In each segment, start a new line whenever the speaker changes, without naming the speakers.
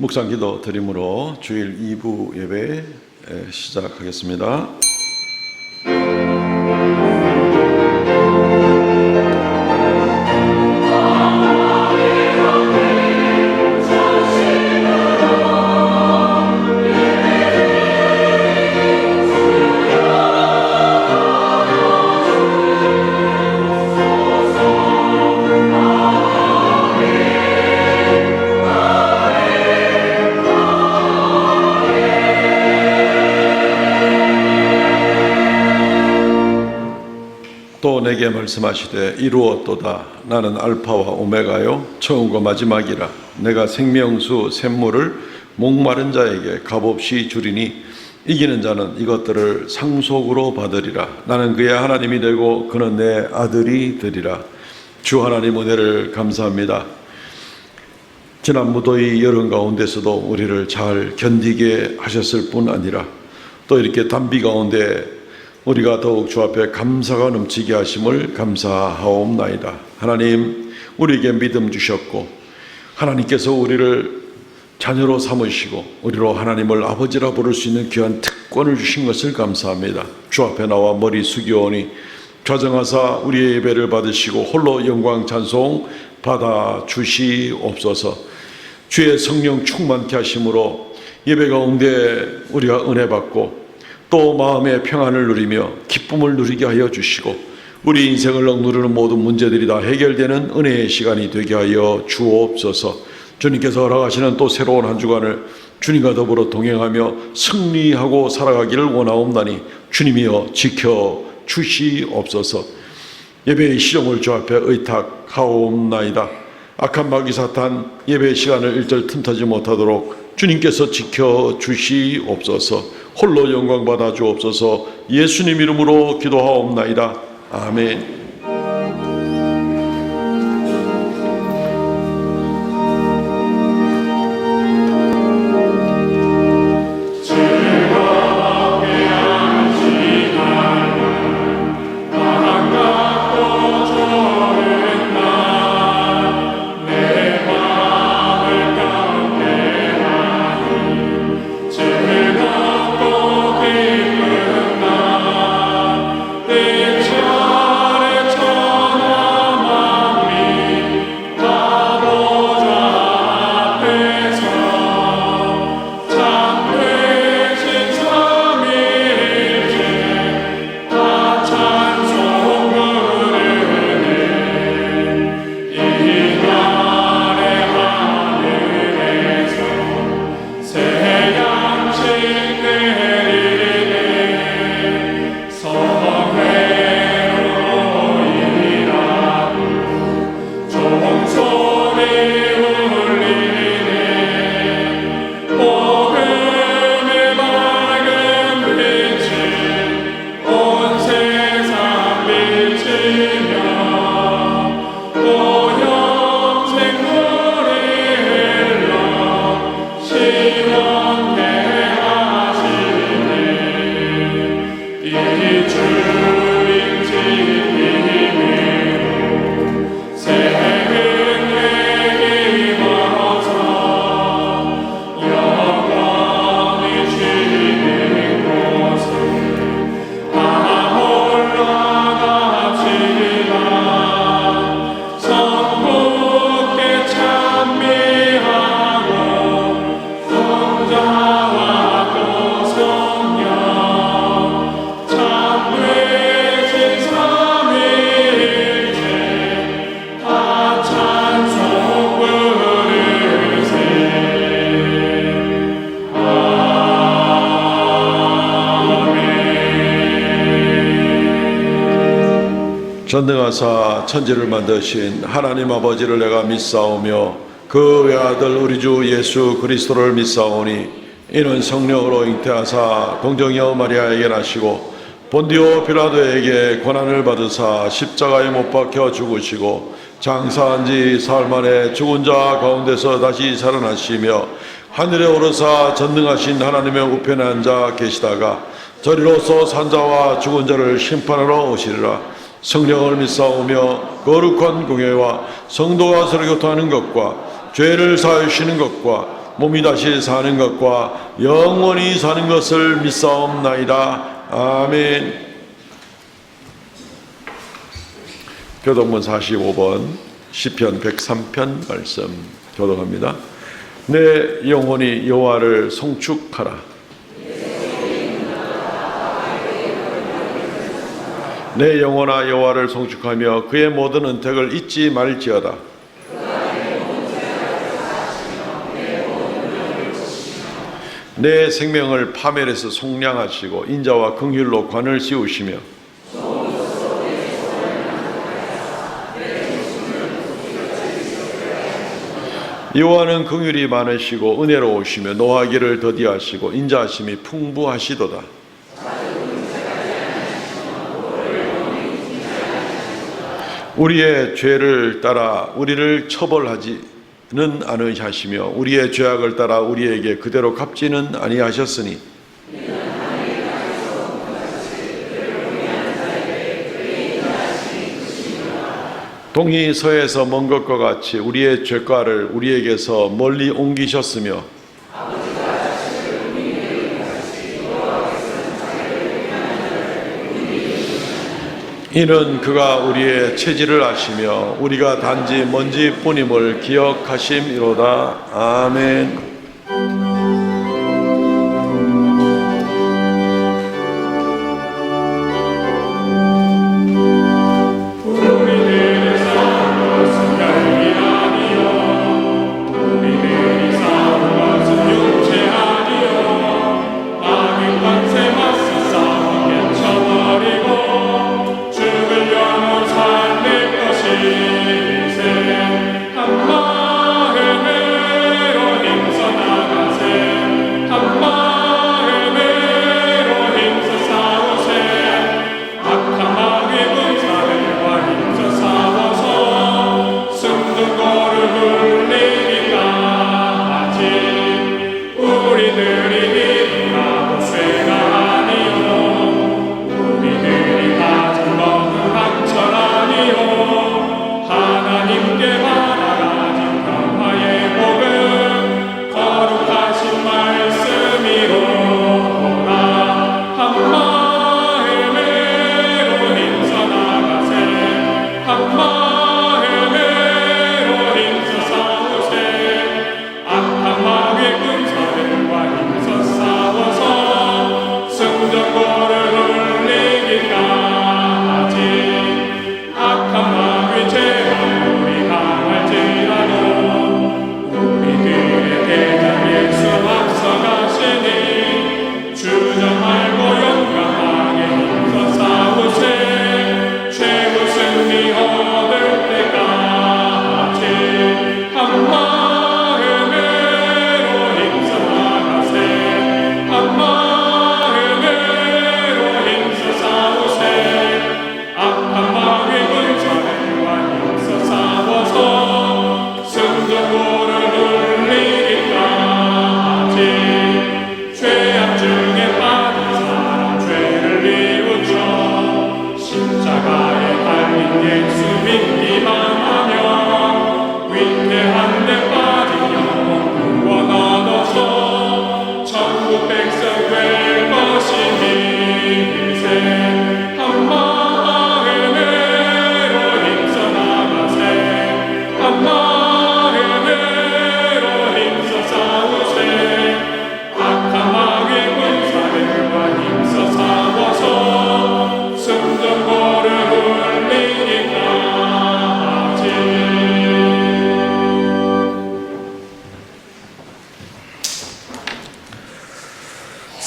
묵상 기도 드림으로 주일 2부 예배 시작하겠습니다. 또 내게 말씀하시되 이루었도다. 나는 알파와 오메가요 처음과 마지막이라. 내가 생명수 샘물을 목마른 자에게 값없이 주리니 이기는 자는 이것들을 상속으로 받으리라. 나는 그의 하나님이 되고 그는 내 아들이 되리라. 주 하나님 은혜를 감사합니다. 지난 무더위 여름 가운데서도 우리를 잘 견디게 하셨을 뿐 아니라 또 이렇게 단비 가운데 우리가 더욱 주 앞에 감사가 넘치게 하심을 감사하옵나이다. 하나님, 우리에게 믿음 주셨고 하나님께서 우리를 자녀로 삼으시고 우리로 하나님을 아버지라 부를 수 있는 귀한 특권을 주신 것을 감사합니다. 주 앞에 나와 머리 숙여오니 좌정하사 우리의 예배를 받으시고 홀로 영광 찬송 받아 주시옵소서. 주의 성령 충만케 하심으로 예배 가운데 우리가 은혜 받고 또 마음의 평안을 누리며 기쁨을 누리게 하여 주시고 우리 인생을 억누르는 모든 문제들이 다 해결되는 은혜의 시간이 되게 하여 주옵소서. 주님께서 허락하시는 또 새로운 한 주간을 주님과 더불어 동행하며 승리하고 살아가기를 원하옵나니 주님이여 지켜 주시옵소서. 예배의 시종을 주 앞에 의탁하옵나이다. 악한 마귀 사탄 예배 시간을 일절 틈타지 못하도록 주님께서 지켜 주시옵소서. 홀로 영광 받아 주옵소서. 예수님 이름으로 기도하옵나이다. 아멘. 전능하사 천지를 만드신 하나님 아버지를 내가 믿사오며 그 외아들 우리 주 예수 그리스도를 믿사오니 이는 성령으로 잉태하사 동정녀 마리아에게 나시고 본디오 빌라도에게 고난을 받으사 십자가에 못 박혀 죽으시고 장사한 지 사흘 만에 죽은 자 가운데서 다시 살아나시며 하늘에 오르사 전능하신 하나님의 우편에 앉아 계시다가 저리로서 산자와 죽은 자를 심판하러 오시리라. 성령을 믿사오며 거룩한 공예와 성도가 서로 교통하는 것과 죄를 사하시는 것과 몸이 다시 사는 것과 영원히 사는 것을 믿사옵나이다. 아멘. 교독문 45번 시편 103편 말씀 교독합니다. 내 영혼이 여호와를 송축하라. 내 영혼아 여호와를 송축하며 그의 모든 은택을 잊지 말지어다. 내 생명을 파멸해서 속량하시고 인자와 긍휼로 관을 씌우시며 여호와는 긍휼이 많으시고 은혜로우시며 노하기를 더디하시고 인자하심이 풍부하시도다. 우리의 죄를 따라 우리를 처벌하지는 않으시며 우리의 죄악을 따라 우리에게 그대로 갚지는 아니하셨으니 동이 서에서 먼 것과 같이 우리의 죄가를 우리에게서 멀리 옮기셨으며 이는 그가 우리의 체질을 아시며 우리가 단지 먼지뿐임을 기억하심이로다. 아멘.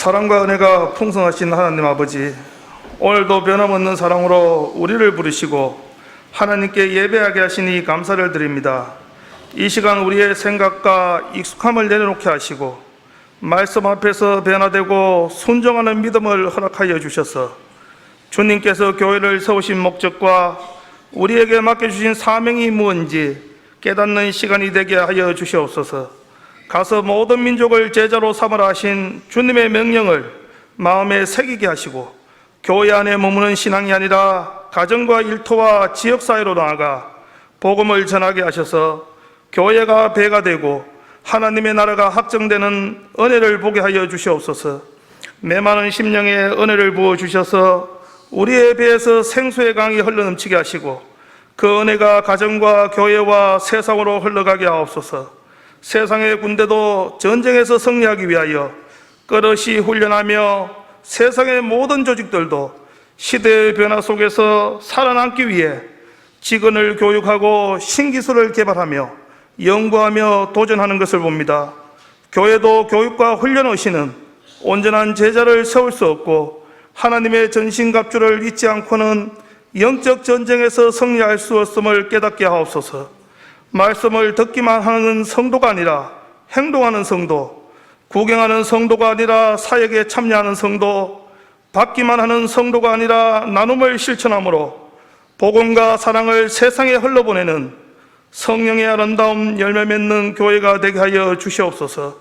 사랑과 은혜가 풍성하신 하나님 아버지, 오늘도 변함없는 사랑으로 우리를 부르시고 하나님께 예배하게 하시니 감사를 드립니다. 이 시간 우리의 생각과 익숙함을 내려놓게 하시고 말씀 앞에서 변화되고 순종하는 믿음을 허락하여 주셔서 주님께서 교회를 세우신 목적과 우리에게 맡겨주신 사명이 무엇인지 깨닫는 시간이 되게 하여 주시옵소서. 가서 모든 민족을 제자로 삼으라 하신 주님의 명령을 마음에 새기게 하시고 교회 안에 머무는 신앙이 아니라 가정과 일터와 지역사회로 나아가 복음을 전하게 하셔서 교회가 배가 되고 하나님의 나라가 확정되는 은혜를 보게 하여 주시옵소서. 메마른 심령에 은혜를 부어 주셔서 우리의 배에서 생수의 강이 흘러넘치게 하시고 그 은혜가 가정과 교회와 세상으로 흘러가게 하옵소서. 세상의 군대도 전쟁에서 승리하기 위하여 끝없이 훈련하며 세상의 모든 조직들도 시대의 변화 속에서 살아남기 위해 직원을 교육하고 신기술을 개발하며 연구하며 도전하는 것을 봅니다. 교회도 교육과 훈련 없이는 온전한 제자를 세울 수 없고 하나님의 전신갑주를 잊지 않고는 영적 전쟁에서 승리할 수 없음을 깨닫게 하옵소서. 말씀을 듣기만 하는 성도가 아니라 행동하는 성도, 구경하는 성도가 아니라 사역에 참여하는 성도, 받기만 하는 성도가 아니라 나눔을 실천함으로 복음과 사랑을 세상에 흘러보내는 성령의 아름다운 열매 맺는 교회가 되게 하여 주시옵소서.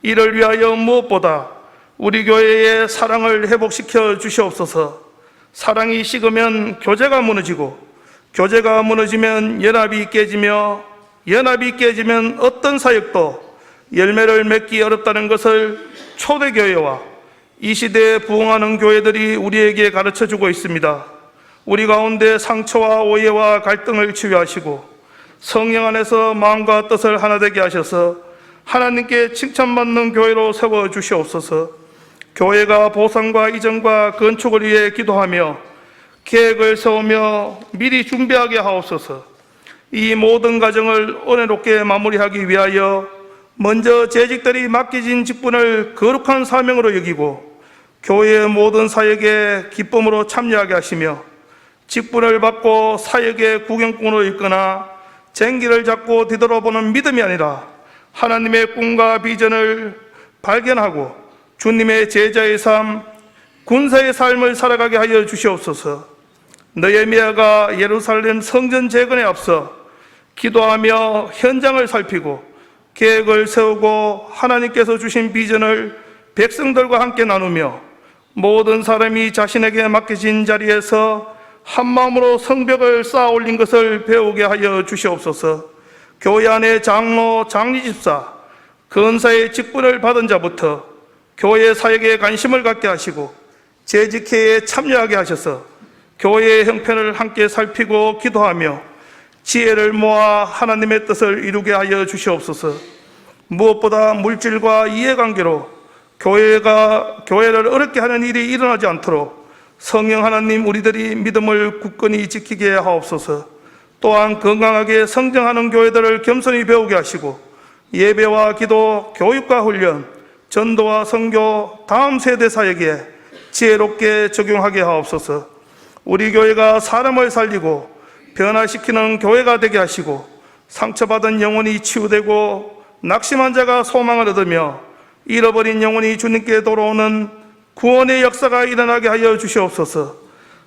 이를 위하여 무엇보다 우리 교회의 사랑을 회복시켜 주시옵소서. 사랑이 식으면 교제가 무너지고 교제가 무너지면 연합이 깨지며 연합이 깨지면 어떤 사역도 열매를 맺기 어렵다는 것을 초대교회와 이 시대에 부흥하는 교회들이 우리에게 가르쳐주고 있습니다. 우리 가운데 상처와 오해와 갈등을 치유하시고 성령 안에서 마음과 뜻을 하나 되게 하셔서 하나님께 칭찬받는 교회로 세워주시옵소서. 교회가 보상과 이전과 건축을 위해 기도하며 계획을 세우며 미리 준비하게 하옵소서. 이 모든 과정을 은혜롭게 마무리하기 위하여 먼저 재직들이 맡겨진 직분을 거룩한 사명으로 여기고 교회의 모든 사역에 기쁨으로 참여하게 하시며 직분을 받고 사역의 구경꾼으로 있거나 쟁기를 잡고 뒤돌아보는 믿음이 아니라 하나님의 꿈과 비전을 발견하고 주님의 제자의 삶, 군사의 삶을 살아가게 하여 주시옵소서. 느헤미야가 예루살렘 성전 재건에 앞서 기도하며 현장을 살피고 계획을 세우고 하나님께서 주신 비전을 백성들과 함께 나누며 모든 사람이 자신에게 맡겨진 자리에서 한마음으로 성벽을 쌓아 올린 것을 배우게 하여 주시옵소서. 교회 안에 장로, 장리집사, 근사의 직분을 받은 자부터 교회 사역에 관심을 갖게 하시고 재직회에 참여하게 하셔서 교회의 형편을 함께 살피고 기도하며 지혜를 모아 하나님의 뜻을 이루게 하여 주시옵소서. 무엇보다 물질과 이해관계로 교회를 어렵게 하는 일이 일어나지 않도록 성령 하나님 우리들이 믿음을 굳건히 지키게 하옵소서. 또한 건강하게 성장하는 교회들을 겸손히 배우게 하시고 예배와 기도, 교육과 훈련, 전도와 선교, 다음 세대 사역에 지혜롭게 적용하게 하옵소서. 우리 교회가 사람을 살리고 변화시키는 교회가 되게 하시고 상처받은 영혼이 치유되고 낙심한 자가 소망을 얻으며 잃어버린 영혼이 주님께 돌아오는 구원의 역사가 일어나게 하여 주시옵소서.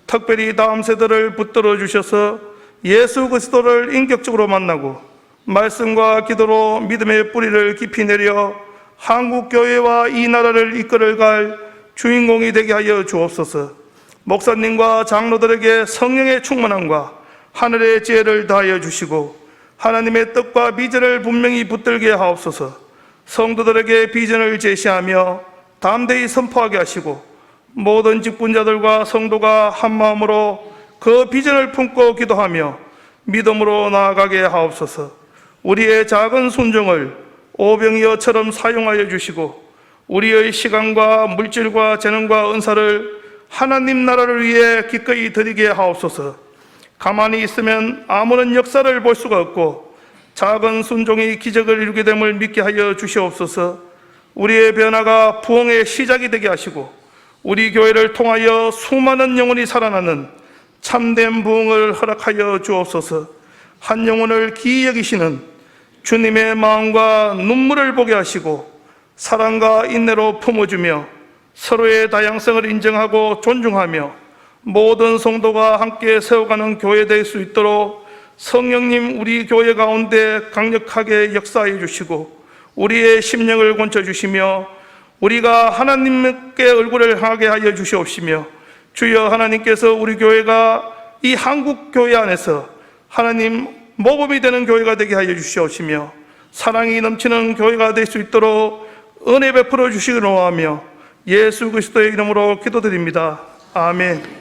특별히 다음 세대를 붙들어 주셔서 예수 그리스도를 인격적으로 만나고 말씀과 기도로 믿음의 뿌리를 깊이 내려 한국 교회와 이 나라를 이끌어갈 주인공이 되게 하여 주옵소서. 목사님과 장로들에게 성령의 충만함과 하늘의 지혜를 다하여 주시고 하나님의 뜻과 비전을 분명히 붙들게 하옵소서. 성도들에게 비전을 제시하며 담대히 선포하게 하시고 모든 직분자들과 성도가 한마음으로 그 비전을 품고 기도하며 믿음으로 나아가게 하옵소서. 우리의 작은 순종을 오병이어처럼 사용하여 주시고 우리의 시간과 물질과 재능과 은사를 하나님 나라를 위해 기꺼이 드리게 하옵소서. 가만히 있으면 아무런 역사를 볼 수가 없고 작은 순종이 기적을 이루게 됨을 믿게 하여 주시옵소서. 우리의 변화가 부흥의 시작이 되게 하시고 우리 교회를 통하여 수많은 영혼이 살아나는 참된 부흥을 허락하여 주옵소서. 한 영혼을 기이 여기시는 주님의 마음과 눈물을 보게 하시고 사랑과 인내로 품어주며 서로의 다양성을 인정하고 존중하며 모든 성도가 함께 세워가는 교회 될 수 있도록 성령님 우리 교회 가운데 강력하게 역사해 주시고 우리의 심령을 고쳐주시며 우리가 하나님께 얼굴을 향하게 하여 주시옵시며 주여 하나님께서 우리 교회가 이 한국 교회 안에서 하나님 모범이 되는 교회가 되게 하여 주시옵시며 사랑이 넘치는 교회가 될 수 있도록 은혜 베풀어 주시기를 원하며 예수 그리스도의 이름으로 기도드립니다. 아멘.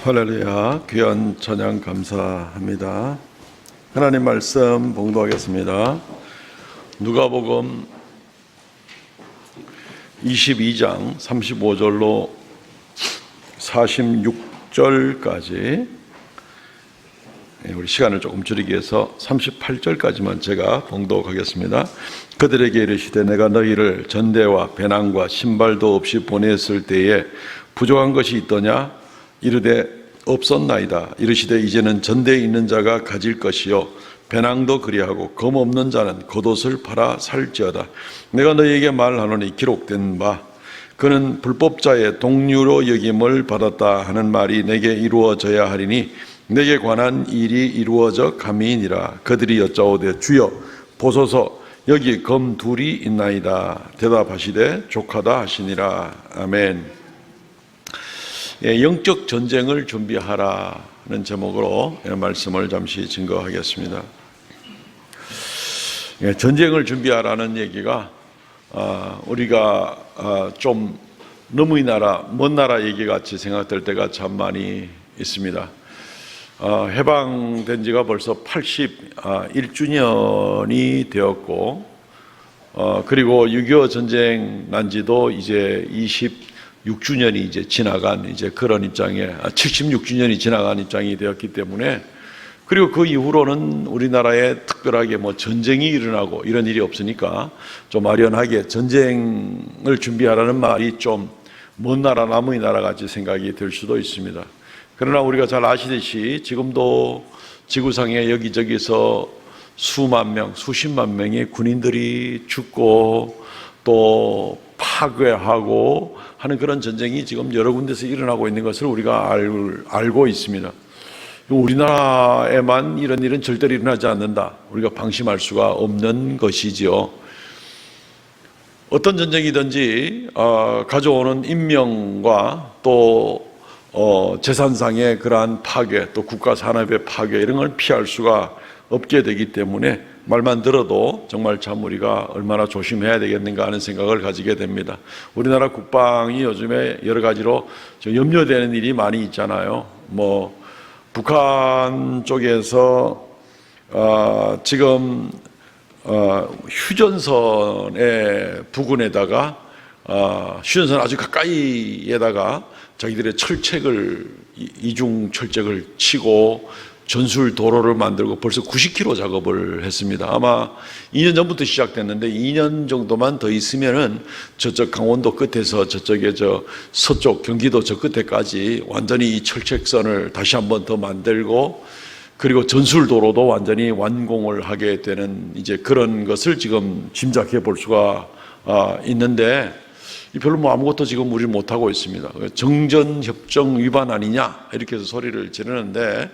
할렐루야, 귀한 찬양 감사합니다. 하나님 말씀 봉독하겠습니다. 누가복음 22장 35절로 46절까지, 우리 시간을 조금 줄이기 위해서 38절까지만 제가 봉독하겠습니다. 그들에게 이르시되 내가 너희를 전대와 배낭과 신발도 없이 보냈을 때에 부족한 것이 있더냐? 이르되 없었나이다. 이르시되 이제는 전대에 있는 자가 가질 것이요 배낭도 그리하고 검 없는 자는 겉옷을 팔아 살지어다. 내가 너희에게 말하노니 기록된 바 그는 불법자의 동류로 여김을 받았다 하는 말이 내게 이루어져야 하리니 내게 관한 일이 이루어져 감이니라. 그들이 여짜오되 주여 보소서 여기 검 둘이 있나이다. 대답하시되 족하다 하시니라. 아멘. 영적 전쟁을 준비하라는 제목으로 말씀을 잠시 증거하겠습니다. 전쟁을 준비하라는 얘기가 우리가 좀 너무 이 나라 먼 나라 얘기같이 생각될 때가 참 많이 있습니다. 해방된 지가 벌써 81주년이 되었고, 그리고 6.25 전쟁 난 지도 이제 26주년이 이제 지나간 이제 그런 입장에 76주년이 지나간 입장이 되었기 때문에, 그리고 그 이후로는 우리나라에 특별하게 뭐 전쟁이 일어나고 이런 일이 없으니까 좀 아련하게 전쟁을 준비하라는 말이 좀 먼 나라 남의 나라 같이 생각이 들 수도 있습니다. 그러나 우리가 잘 아시듯이 지금도 지구상에 여기저기서 수만 명, 수십만 명의 군인들이 죽고 또 파괴하고 하는 그런 전쟁이 지금 여러 군데서 일어나고 있는 것을 우리가 알고 있습니다. 우리나라에만 이런 일은 절대로 일어나지 않는다. 우리가 방심할 수가 없는 것이지요. 어떤 전쟁이든지 가져오는 인명과 또 재산상의 그러한 파괴, 또 국가 산업의 파괴, 이런 걸 피할 수가 없게 되기 때문에 말만 들어도 정말 참 우리가 얼마나 조심해야 되겠는가 하는 생각을 가지게 됩니다. 우리나라 국방이 요즘에 여러 가지로 염려되는 일이 많이 있잖아요. 뭐 북한 쪽에서 지금 휴전선의 부근에다가 휴전선 아주 가까이에다가 자기들의 철책을, 이중 철책을 치고 전술 도로를 만들고 벌써 90km 작업을 했습니다. 아마 2년 전부터 시작됐는데 2년 정도만 더 있으면은 저쪽 강원도 끝에서 저쪽에 저 서쪽 경기도 저 끝에까지 완전히 이 철책선을 다시 한번 더 만들고, 그리고 전술 도로도 완전히 완공을 하게 되는 이제 그런 것을 지금 짐작해 볼 수가 있는데, 별로 뭐 아무것도 지금 우리 못하고 있습니다. 정전협정 위반 아니냐 이렇게 해서 소리를 지르는데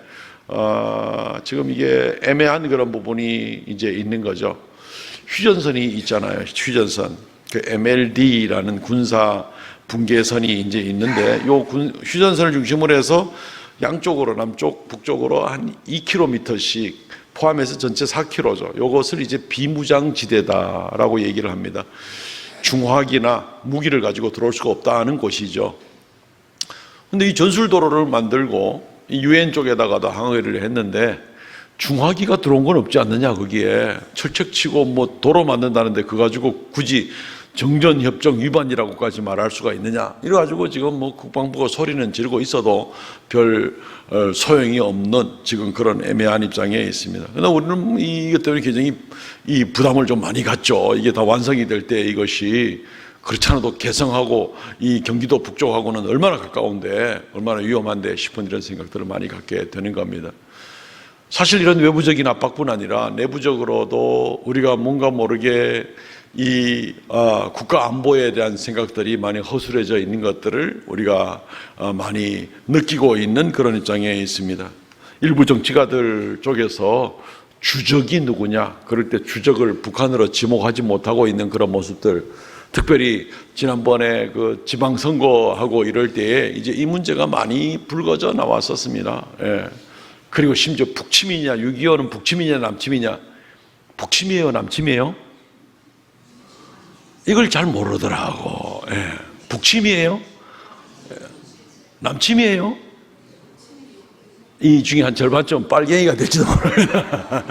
지금 이게 애매한 그런 부분이 이제 있는 거죠. 휴전선이 있잖아요. 휴전선, 그 MLD라는 군사 분계선이 이제 있는데, 요 휴전선을 중심으로 해서 양쪽으로 남쪽 북쪽으로 한 2km씩 포함해서 전체 4km죠. 요것을 이제 비무장지대다라고 얘기를 합니다. 중화기나 무기를 가지고 들어올 수가 없다는 곳이죠. 근데 이 전술도로를 만들고 이 유엔 쪽에다가도 항의를 했는데 중화기가 들어온 건 없지 않느냐, 거기에. 철책치고 뭐 도로 만든다는데 그거 가지고 굳이 정전협정 위반이라고까지 말할 수가 있느냐, 이래가지고 지금 뭐 국방부가 소리는 지르고 있어도 별 소용이 없는 지금 그런 애매한 입장에 있습니다. 그러나 우리는 이것 때문에 굉장히 이 부담을 좀 많이 갖죠. 이게 다 완성이 될 때 이것이 그렇지 않아도 개성하고 이 경기도 북쪽하고는 얼마나 가까운데 얼마나 위험한데 싶은 이런 생각들을 많이 갖게 되는 겁니다. 사실 이런 외부적인 압박뿐 아니라 내부적으로도 우리가 뭔가 모르게 이 국가 안보에 대한 생각들이 많이 허술해져 있는 것들을 우리가 많이 느끼고 있는 그런 입장에 있습니다. 일부 정치가들 쪽에서 주적이 누구냐, 그럴 때 주적을 북한으로 지목하지 못하고 있는 그런 모습들, 특별히 지난번에 그 지방선거하고 이럴 때에 이제 이 문제가 많이 불거져 나왔었습니다. 예. 그리고 심지어 북침이냐, 6.25는 북침이냐 남침이냐, 북침이에요 남침이에요? 이걸 잘 모르더라고. 예. 북침이에요? 남침이에요? 이 중에 한 절반쯤 빨갱이가 될지도 모릅니다.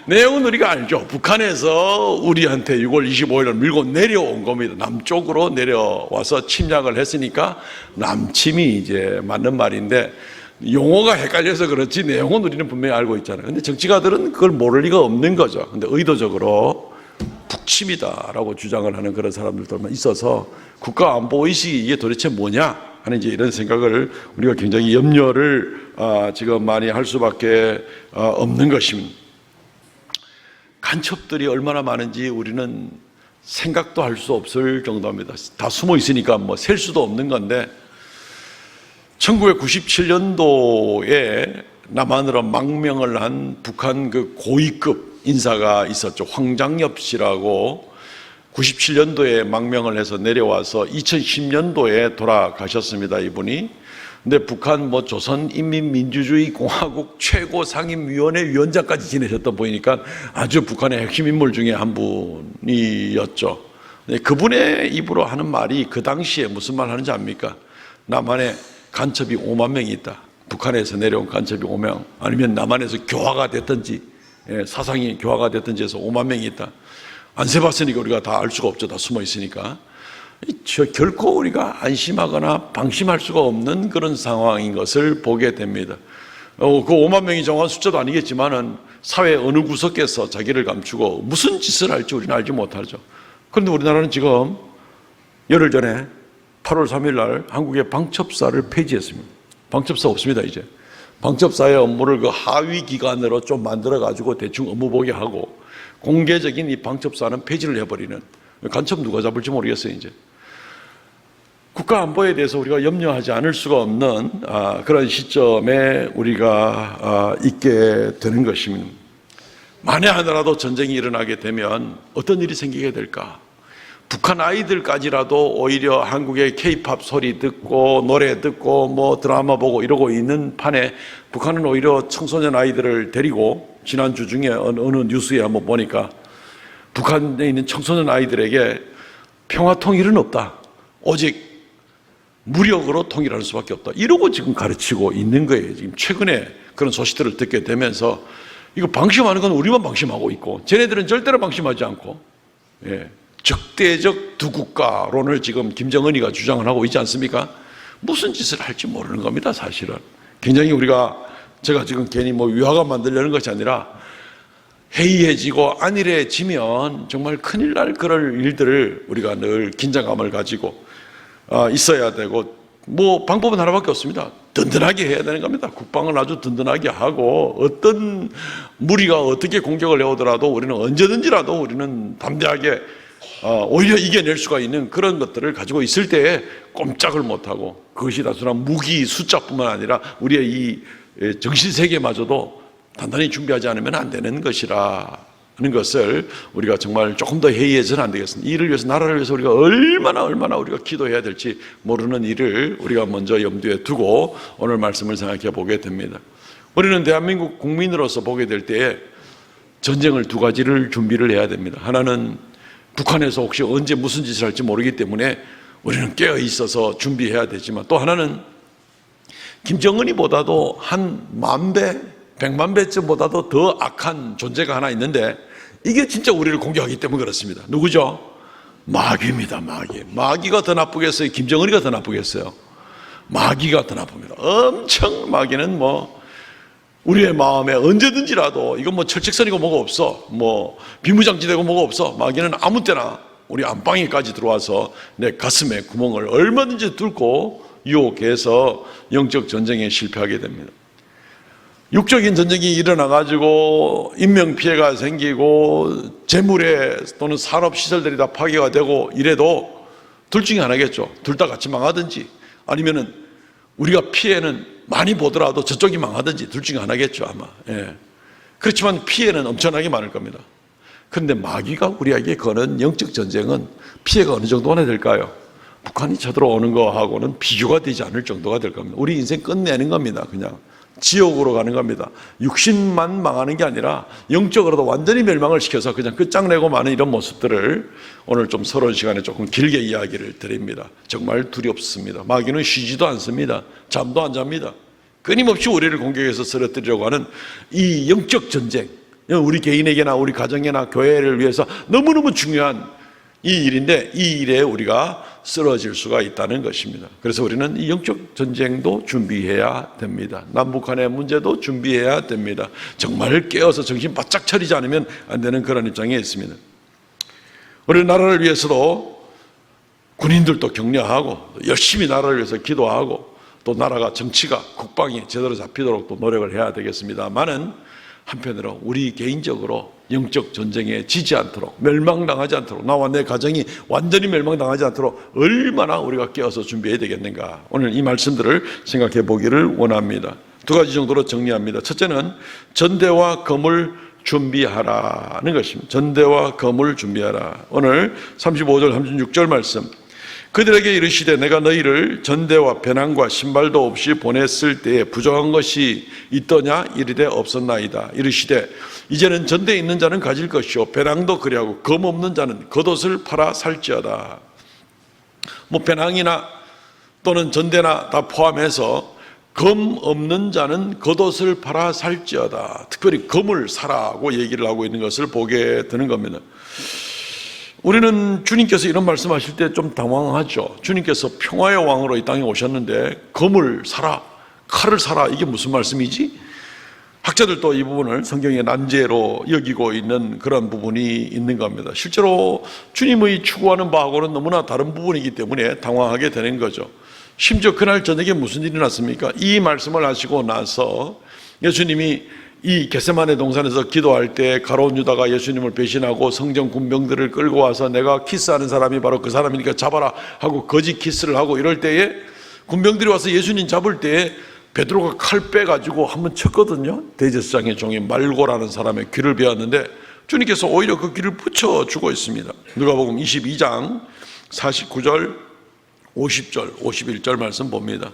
내용은 우리가 알죠. 북한에서 우리한테 6월 25일을 밀고 내려온 겁니다. 남쪽으로 내려와서 침략을 했으니까 남침이 이제 맞는 말인데 용어가 헷갈려서 그렇지 내용은 우리는 분명히 알고 있잖아요. 근데 정치가들은 그걸 모를 리가 없는 거죠. 근데 의도적으로 북침이다라고 주장을 하는 그런 사람들도 있어서 국가안보의식이 이게 도대체 뭐냐 하는 이제 이런 생각을 우리가 굉장히 염려를 지금 많이 할 수밖에 없는 것입니다. 간첩들이 얼마나 많은지 우리는 생각도 할 수 없을 정도입니다. 다 숨어 있으니까 뭐 셀 수도 없는 건데 1997년도에 남한으로 망명을 한 북한 그 고위급 인사가 있었죠. 황장엽 씨라고 97년도에 망명을 해서 내려와서 2010년도에 돌아가셨습니다, 이분이. 근데 북한 뭐 조선인민민주주의공화국 최고상임위원회 위원장까지 지내셨던 분이니까 아주 북한의 핵심 인물 중에 한 분이었죠. 그분의 입으로 하는 말이 그 당시에 무슨 말 하는지 압니까? 남한에 간첩이 5만 명이 있다. 북한에서 내려온 간첩이 5명, 아니면 남한에서 교화가 됐든지 사상이 교화가 됐든지 해서 5만 명이 있다. 안 세봤으니까 우리가 다 알 수가 없죠. 다 숨어 있으니까. 결코 우리가 안심하거나 방심할 수가 없는 그런 상황인 것을 보게 됩니다. 그 5만 명이 정확한 숫자도 아니겠지만은 사회 어느 구석에서 자기를 감추고 무슨 짓을 할지 우리는 알지 못하죠. 그런데 우리나라는 지금 열흘 전에 8월 3일 날 한국의 방첩사를 폐지했습니다. 방첩사 없습니다, 이제. 방첩사의 업무를 그 하위 기관으로 좀 만들어 가지고 대충 업무 보게 하고 공개적인 이 방첩사는 폐지를 해버리는, 간첩 누가 잡을지 모르겠어요, 이제. 국가 안보에 대해서 우리가 염려하지 않을 수가 없는 그런 시점에 우리가 있게 되는 것입니다. 만에 하나라도 전쟁이 일어나게 되면 어떤 일이 생기게 될까? 북한 아이들까지라도 오히려 한국의 K-팝 소리 듣고 노래 듣고 뭐 드라마 보고 이러고 있는 판에 북한은 오히려 청소년 아이들을 데리고 지난주 중에 어느 뉴스에 한번 보니까 북한에 있는 청소년 아이들에게 평화 통일은 없다. 오직 무력으로 통일할 수밖에 없다. 이러고 지금 가르치고 있는 거예요. 지금 최근에 그런 소식들을 듣게 되면서 이거 방심하는 건 우리만 방심하고 있고 쟤네들은 절대로 방심하지 않고 적대적 두 국가론을 지금 김정은이가 주장을 하고 있지 않습니까? 무슨 짓을 할지 모르는 겁니다, 사실은. 굉장히 제가 지금 괜히 뭐 위화감 만들려는 것이 아니라 해이해지고 안일해지면 정말 큰일 날 그럴 일들을 우리가 늘 긴장감을 가지고 있어야 되고 뭐 방법은 하나밖에 없습니다. 든든하게 해야 되는 겁니다. 국방을 아주 든든하게 하고 어떤 무리가 어떻게 공격을 해오더라도 우리는 언제든지라도 우리는 담대하게 오히려 이겨낼 수가 있는 그런 것들을 가지고 있을 때에 꼼짝을 못하고 그것이 단순한 무기 숫자뿐만 아니라 우리의 이 정신세계마저도 단단히 준비하지 않으면 안 되는 것이라는 것을 우리가 정말 조금 더 해이해서는 안 되겠습니다. 이를 위해서, 나라를 위해서 우리가 얼마나 우리가 기도해야 될지 모르는 일을 우리가 먼저 염두에 두고 오늘 말씀을 생각해 보게 됩니다. 우리는 대한민국 국민으로서 보게 될 때에 전쟁을 두 가지를 준비를 해야 됩니다. 하나는 북한에서 혹시 언제 무슨 짓을 할지 모르기 때문에 우리는 깨어 있어서 준비해야 되지만, 또 하나는 김정은이보다도 한 10,000배, 1,000,000배쯤보다도 더 악한 존재가 하나 있는데 이게 진짜 우리를 공격하기 때문에 그렇습니다. 누구죠? 마귀입니다. 마귀가 더 나쁘겠어요? 김정은이가 더 나쁘겠어요? 마귀가 더 나쁩니다. 엄청 마귀는 우리의 마음에 언제든지라도 이건 철책선이고 뭐가 없어, 비무장지대고 뭐가 없어. 마귀는 아무 때나 우리 안방에까지 들어와서 내 가슴에 구멍을 얼마든지 뚫고 유혹해서 영적 전쟁에 실패하게 됩니다. 육적인 전쟁이 일어나가지고 인명피해가 생기고 재물에 또는 산업시설들이 다 파괴가 되고 이래도 둘 중에 하나겠죠. 둘 다 같이 망하든지 아니면은 우리가 피해는 많이 보더라도 저쪽이 망하든지 둘 중에 하나겠죠, 아마. 그렇지만 피해는 엄청나게 많을 겁니다. 그런데 마귀가 우리에게 거는 영적 전쟁은 피해가 어느 정도나 될까요? 북한이 쳐들어오는 거하고는 비교가 되지 않을 정도가 될 겁니다. 우리 인생 끝내는 겁니다. 그냥 지옥으로 가는 겁니다. 육신만 망하는 게 아니라 영적으로도 완전히 멸망을 시켜서 그냥 끝장내고 마는 이런 모습들을 오늘 좀 서러운 시간에 조금 길게 이야기를 드립니다. 정말 두렵습니다. 마귀는 쉬지도 않습니다. 잠도 안 잡니다. 끊임없이 우리를 공격해서 쓰러뜨리려고 하는 이 영적 전쟁, 우리 개인에게나 우리 가정이나 교회를 위해서 너무너무 중요한 이 일인데, 이 일에 우리가 쓰러질 수가 있다는 것입니다. 그래서 우리는 이 영적 전쟁도 준비해야 됩니다. 남북한의 문제도 준비해야 됩니다. 정말 깨어서 정신 바짝 차리지 않으면 안 되는 그런 입장에 있습니다. 우리 나라를 위해서도 군인들도 격려하고 열심히 나라를 위해서 기도하고 또 나라가 정치가 국방이 제대로 잡히도록 또 노력을 해야 되겠습니다만은, 한편으로 우리 개인적으로 영적 전쟁에 지지 않도록, 멸망당하지 않도록, 나와 내 가정이 완전히 멸망당하지 않도록 얼마나 우리가 깨어서 준비해야 되겠는가, 오늘 이 말씀들을 생각해 보기를 원합니다. 두 가지 정도로 정리합니다. 첫째는 전대와 검을 준비하라는 것입니다. 전대와 검을 준비하라. 오늘 35절 36절 말씀, 그들에게 이르시되 내가 너희를 전대와 배낭과 신발도 없이 보냈을 때에 부족한 것이 있더냐 이르되 없었나이다. 이르시되 이제는 전대에 있는 자는 가질 것이요 배낭도 그리하고 검 없는 자는 겉옷을 팔아 살지어다. 배낭이나 또는 전대나 다 포함해서 검 없는 자는 겉옷을 팔아 살지어다. 특별히 검을 사라고 얘기를 하고 있는 것을 보게 되는 겁니다. 우리는 주님께서 이런 말씀하실 때 좀 당황하죠. 주님께서 평화의 왕으로 이 땅에 오셨는데 검을 사라, 칼을 사라, 이게 무슨 말씀이지? 학자들도 이 부분을 성경의 난제로 여기고 있는 그런 부분이 있는 겁니다. 실제로 주님의 추구하는 바하고는 너무나 다른 부분이기 때문에 당황하게 되는 거죠. 심지어 그날 저녁에 무슨 일이 났습니까? 이 말씀을 하시고 나서 예수님이 이 겟세마네 동산에서 기도할 때 가룟 유다가 예수님을 배신하고 성전 군병들을 끌고 와서 내가 키스하는 사람이 바로 그 사람이니까 잡아라 하고 거짓 키스를 하고 이럴 때에 군병들이 와서 예수님 잡을 때에 베드로가 칼 빼가지고 한번 쳤거든요. 대제사장의 종이 말고라는 사람의 귀를 베었는데 주님께서 오히려 그 귀를 붙여주고 있습니다. 누가복음 22장 49절 50절 51절 말씀 봅니다.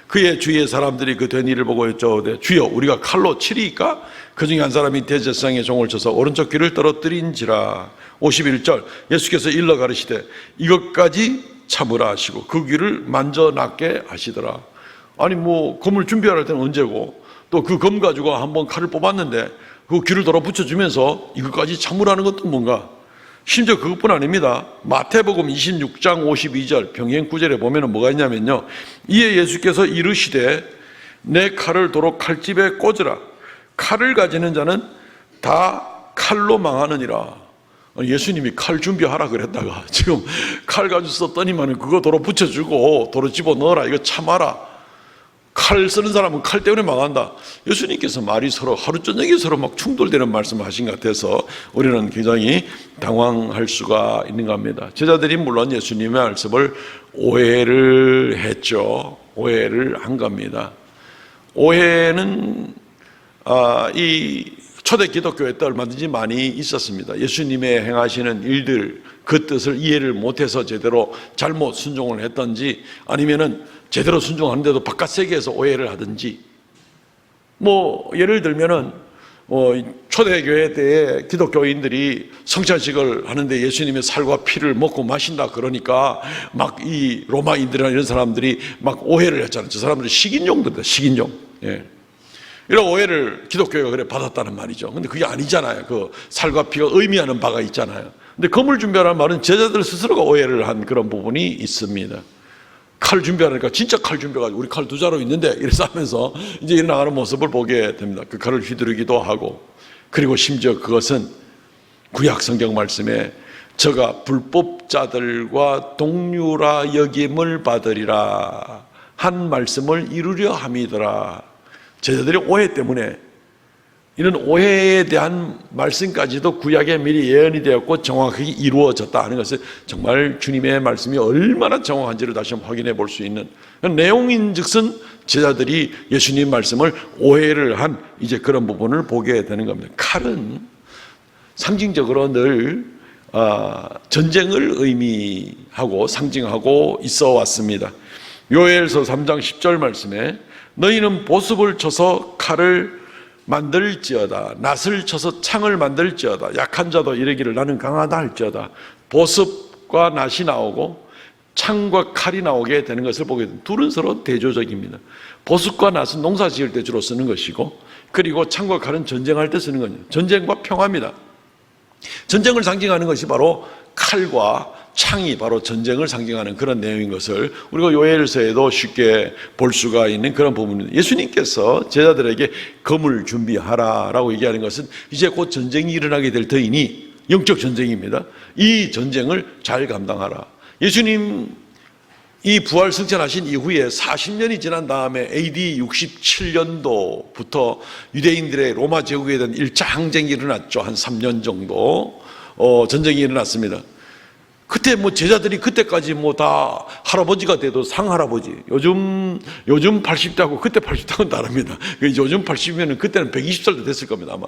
그의 주위의 사람들이 그 된 일을 보고 여쭤오되 주여 우리가 칼로 치리이까? 그 중에 한 사람이 대제사장의 종을 쳐서 오른쪽 귀를 떨어뜨린지라. 51절 예수께서 일러 가르치되 이것까지 참으라 하시고 그 귀를 만져 낫게 하시더라. 아니 검을 준비할 때는 언제고 또 그 검 가지고 한번 칼을 뽑았는데 그 귀를 돌아 붙여주면서 이것까지 참으라는 것도 뭔가, 심지어 그것뿐 아닙니다. 마태복음 26장 52절 병행 구절에 보면 뭐가 있냐면요, 이에 예수께서 이르시되 내 칼을 도로 칼집에 꽂으라. 칼을 가지는 자는 다 칼로 망하느니라. 예수님이 칼 준비하라 그랬다가 지금 칼 가지고 썼더니만 그거 도로 붙여주고 도로 집어넣어라, 이거 참아라. 칼 쓰는 사람은 칼 때문에 망한다. 예수님께서 말이 서로 하루 저녁에 서로 막 충돌되는 말씀을 하신 것 같아서 우리는 굉장히 당황할 수가 있는 겁니다. 제자들이 물론 예수님의 말씀을 오해를 했죠. 오해를 한 겁니다. 오해는 이 초대 기독교회 때 얼마든지 많이 있었습니다. 예수님의 행하시는 일들, 그 뜻을 이해를 못해서 제대로 잘못 순종을 했던지, 아니면은 제대로 순종하는데도 바깥 세계에서 오해를 하든지, 예를 들면은 초대교회 때에 기독교인들이 성찬식을 하는데 예수님의 살과 피를 먹고 마신다 그러니까 막 이 로마인들이나 이런 사람들이 막 오해를 했잖아요. 저 사람들이 식인종들이다, 식인종. 예. 이런 오해를 기독교회가 그래 받았다는 말이죠. 근데 그게 아니잖아요. 그 살과 피가 의미하는 바가 있잖아요. 근데 검을 준비하라는 말은 제자들 스스로가 오해를 한 그런 부분이 있습니다. 칼 준비하니까 진짜 칼 준비해가지고 우리 칼 두 자루 있는데 이래서 하면서 이제 일어나가는 모습을 보게 됩니다. 그 칼을 휘두르기도 하고, 그리고 심지어 그것은 구약 성경 말씀에 저가 불법자들과 동류라 여김을 받으리라 한 말씀을 이루려 함이더라. 제자들의 오해 때문에 이런 오해에 대한 말씀까지도 구약에 미리 예언이 되었고 정확하게 이루어졌다 하는 것은 정말 주님의 말씀이 얼마나 정확한지를 다시 한번 확인해 볼 수 있는 내용인즉슨 제자들이 예수님 말씀을 오해를 한 이제 그런 부분을 보게 되는 겁니다. 칼은 상징적으로 늘 전쟁을 의미하고 상징하고 있어 왔습니다. 요엘서 3장 10절 말씀에 너희는 보습을 쳐서 칼을 만들지어다, 낫을 쳐서 창을 만들지어다, 약한 자도 이르기를 나는 강하다 할지어다. 보습과 낫이 나오고 창과 칼이 나오게 되는 것을 보게 됩니다. 둘은 서로 대조적입니다. 보습과 낫은 농사 지을 때 주로 쓰는 것이고, 그리고 창과 칼은 전쟁할 때 쓰는 거죠. 전쟁과 평화입니다. 전쟁을 상징하는 것이 바로 칼과 창이 바로 전쟁을 상징하는 그런 내용인 것을 우리가 요엘서에도 쉽게 볼 수가 있는 그런 부분입니다. 예수님께서 제자들에게 검을 준비하라라고 얘기하는 것은 이제 곧 전쟁이 일어나게 될 터이니 영적 전쟁입니다. 이 전쟁을 잘 감당하라. 예수님 이 부활 승천하신 이후에 40년이 지난 다음에 AD 67년도부터 유대인들의 로마 제국에 대한 1차 항쟁이 일어났죠. 한 3년 정도 전쟁이 일어났습니다. 그때 뭐 제자들이 그때까지 뭐 다 할아버지가 돼도 상할아버지, 요즘 80대하고 그때 80대하고는 다릅니다. 요즘 80이면 그때는 120살도 됐을 겁니다, 아마.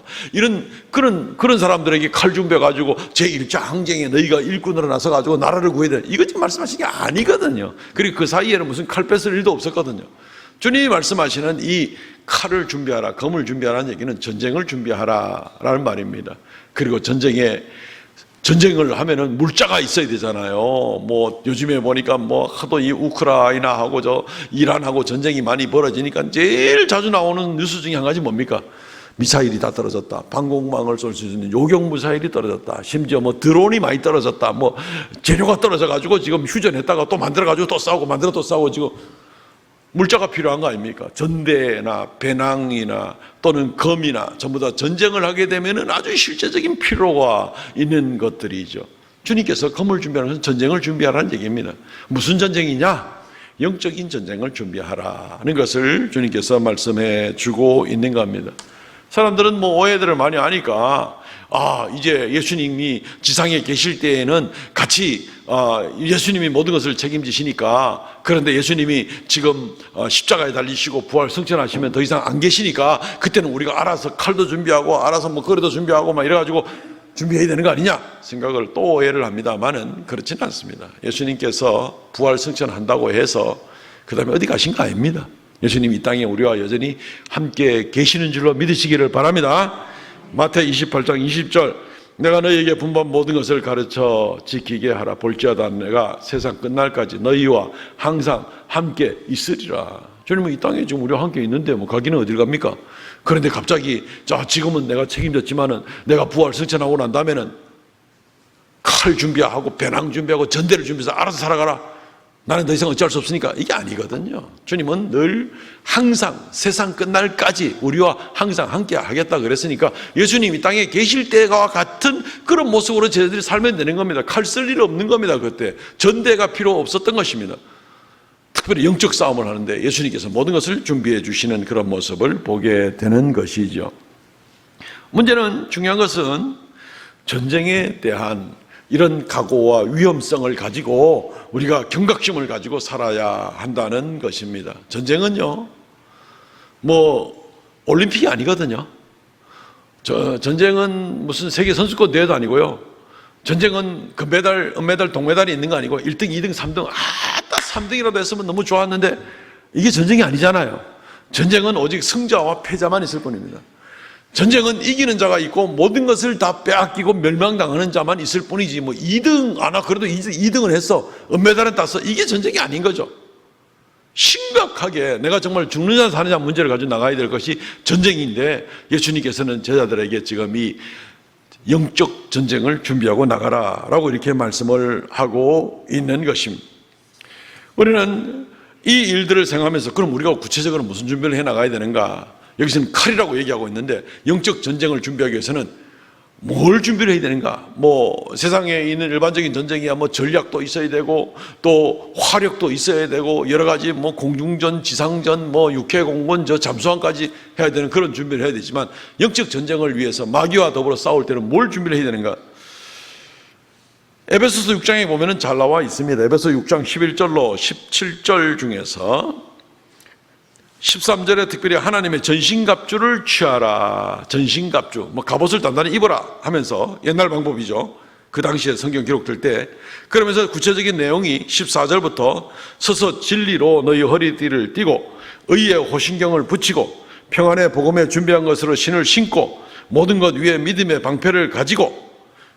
그런 사람들에게 칼 준비해가지고 제1차 항쟁에 너희가 일꾼으로 나서가지고 나라를 구해야 돼. 이거 지금 말씀하신 게 아니거든요. 그리고 그 사이에는 무슨 칼 뺏을 일도 없었거든요. 주님이 말씀하시는 이 칼을 준비하라, 검을 준비하라는 얘기는 전쟁을 준비하라라는 말입니다. 그리고 전쟁을 하면은 물자가 있어야 되잖아요. 뭐 요즘에 보니까 뭐 하도 이 우크라이나하고 저 이란하고 전쟁이 많이 벌어지니까 제일 자주 나오는 뉴스 중에 한 가지 뭡니까? 미사일이 다 떨어졌다. 방공망을 쏠 수 있는 요격 미사일이 떨어졌다. 심지어 뭐 드론이 많이 떨어졌다. 뭐 재료가 떨어져 가지고 지금 휴전했다가 또 만들어 가지고 또 싸우고 만들어 또 싸우고 지금 물자가 필요한 거 아닙니까? 전대나 배낭이나 또는 검이나 전부 다 전쟁을 하게 되면은 아주 실제적인 필요가 있는 것들이죠. 주님께서 검을 준비하는 것은 전쟁을 준비하라는 얘기입니다. 무슨 전쟁이냐? 영적인 전쟁을 준비하라는 것을 주님께서 말씀해 주고 있는 겁니다. 사람들은 뭐 오해들을 많이 하니까 이제 예수님이 지상에 계실 때에는 같이 예수님이 모든 것을 책임지시니까, 그런데 예수님이 지금 십자가에 달리시고 부활 승천하시면 더 이상 안 계시니까 그때는 우리가 알아서 칼도 준비하고 알아서 뭐 거리도 준비하고 막 이래가지고 준비해야 되는 거 아니냐 생각을 또 오해를 합니다만은 그렇지는 않습니다. 예수님께서 부활 승천한다고 해서 그 다음에 어디 가신 거 아닙니다. 예수님이 이 땅에 우리와 여전히 함께 계시는 줄로 믿으시기를 바랍니다. 마태 28장 20절, 내가 너희에게 분반 모든 것을 가르쳐 지키게 하라. 볼지어다 내가 세상 끝날까지 너희와 항상 함께 있으리라. 주님은 이 땅에 지금 우리와 함께 있는데 뭐 가기는 어딜 갑니까? 그런데 갑자기 지금은 내가 책임졌지만은 내가 부활 승천하고 난 다음에는 칼 준비하고 배낭 준비하고 전대를 준비해서 알아서 살아가라. 나는 더 이상 어찌할 수 없으니까 이게 아니거든요. 주님은 늘 항상 세상 끝날까지 우리와 항상 함께 하겠다 그랬으니까 예수님이 땅에 계실 때와 같은 그런 모습으로 저희들이 살면 되는 겁니다. 칼 쓸 일 없는 겁니다. 그때 전대가 필요 없었던 것입니다. 특별히 영적 싸움을 하는데 예수님께서 모든 것을 준비해 주시는 그런 모습을 보게 되는 것이죠. 문제는 중요한 것은 전쟁에 대한 이런 각오와 위험성을 가지고 우리가 경각심을 가지고 살아야 한다는 것입니다. 전쟁은요, 뭐 올림픽이 아니거든요. 전쟁은 무슨 세계 선수권 대회도 아니고요. 전쟁은 금메달, 은메달, 동메달이 있는 거 아니고 1등, 2등, 3등, 딱 3등이라도 했으면 너무 좋았는데 이게 전쟁이 아니잖아요. 전쟁은 오직 승자와 패자만 있을 뿐입니다. 전쟁은 이기는 자가 있고 모든 것을 다 빼앗기고 멸망당하는 자만 있을 뿐이지, 뭐 2등 그래도 2등을 했어, 은메달은 땄어, 이게 전쟁이 아닌 거죠. 심각하게 내가 정말 죽느냐 사느냐 문제를 가지고 나가야 될 것이 전쟁인데, 예수님께서는 제자들에게 지금 이 영적 전쟁을 준비하고 나가라라고 이렇게 말씀을 하고 있는 것입니다. 우리는 이 일들을 생각하면서 그럼 우리가 구체적으로 무슨 준비를 해 나가야 되는가? 여기서는 칼이라고 얘기하고 있는데 영적 전쟁을 준비하기 위해서는 뭘 준비를 해야 되는가? 뭐 세상에 있는 일반적인 전쟁이야 뭐 전략도 있어야 되고 또 화력도 있어야 되고 여러 가지 뭐 공중전, 지상전, 뭐 육해공군, 잠수함까지 해야 되는 그런 준비를 해야 되지만, 영적 전쟁을 위해서 마귀와 더불어 싸울 때는 뭘 준비를 해야 되는가? 에베소서 6장에 보면은 잘 나와 있습니다. 에베소 6장 11절로 17절 중에서 13절에 특별히 하나님의 전신갑주를 취하라. 전신갑주, 뭐 갑옷을 단단히 입어라 하면서, 옛날 방법이죠. 그 당시에 성경 기록될 때. 그러면서 구체적인 내용이 14절부터 서서 진리로 너희 허리띠를 띠고 의의 호신경을 붙이고 평안의 복음에 준비한 것으로 신을 신고 모든 것 위에 믿음의 방패를 가지고,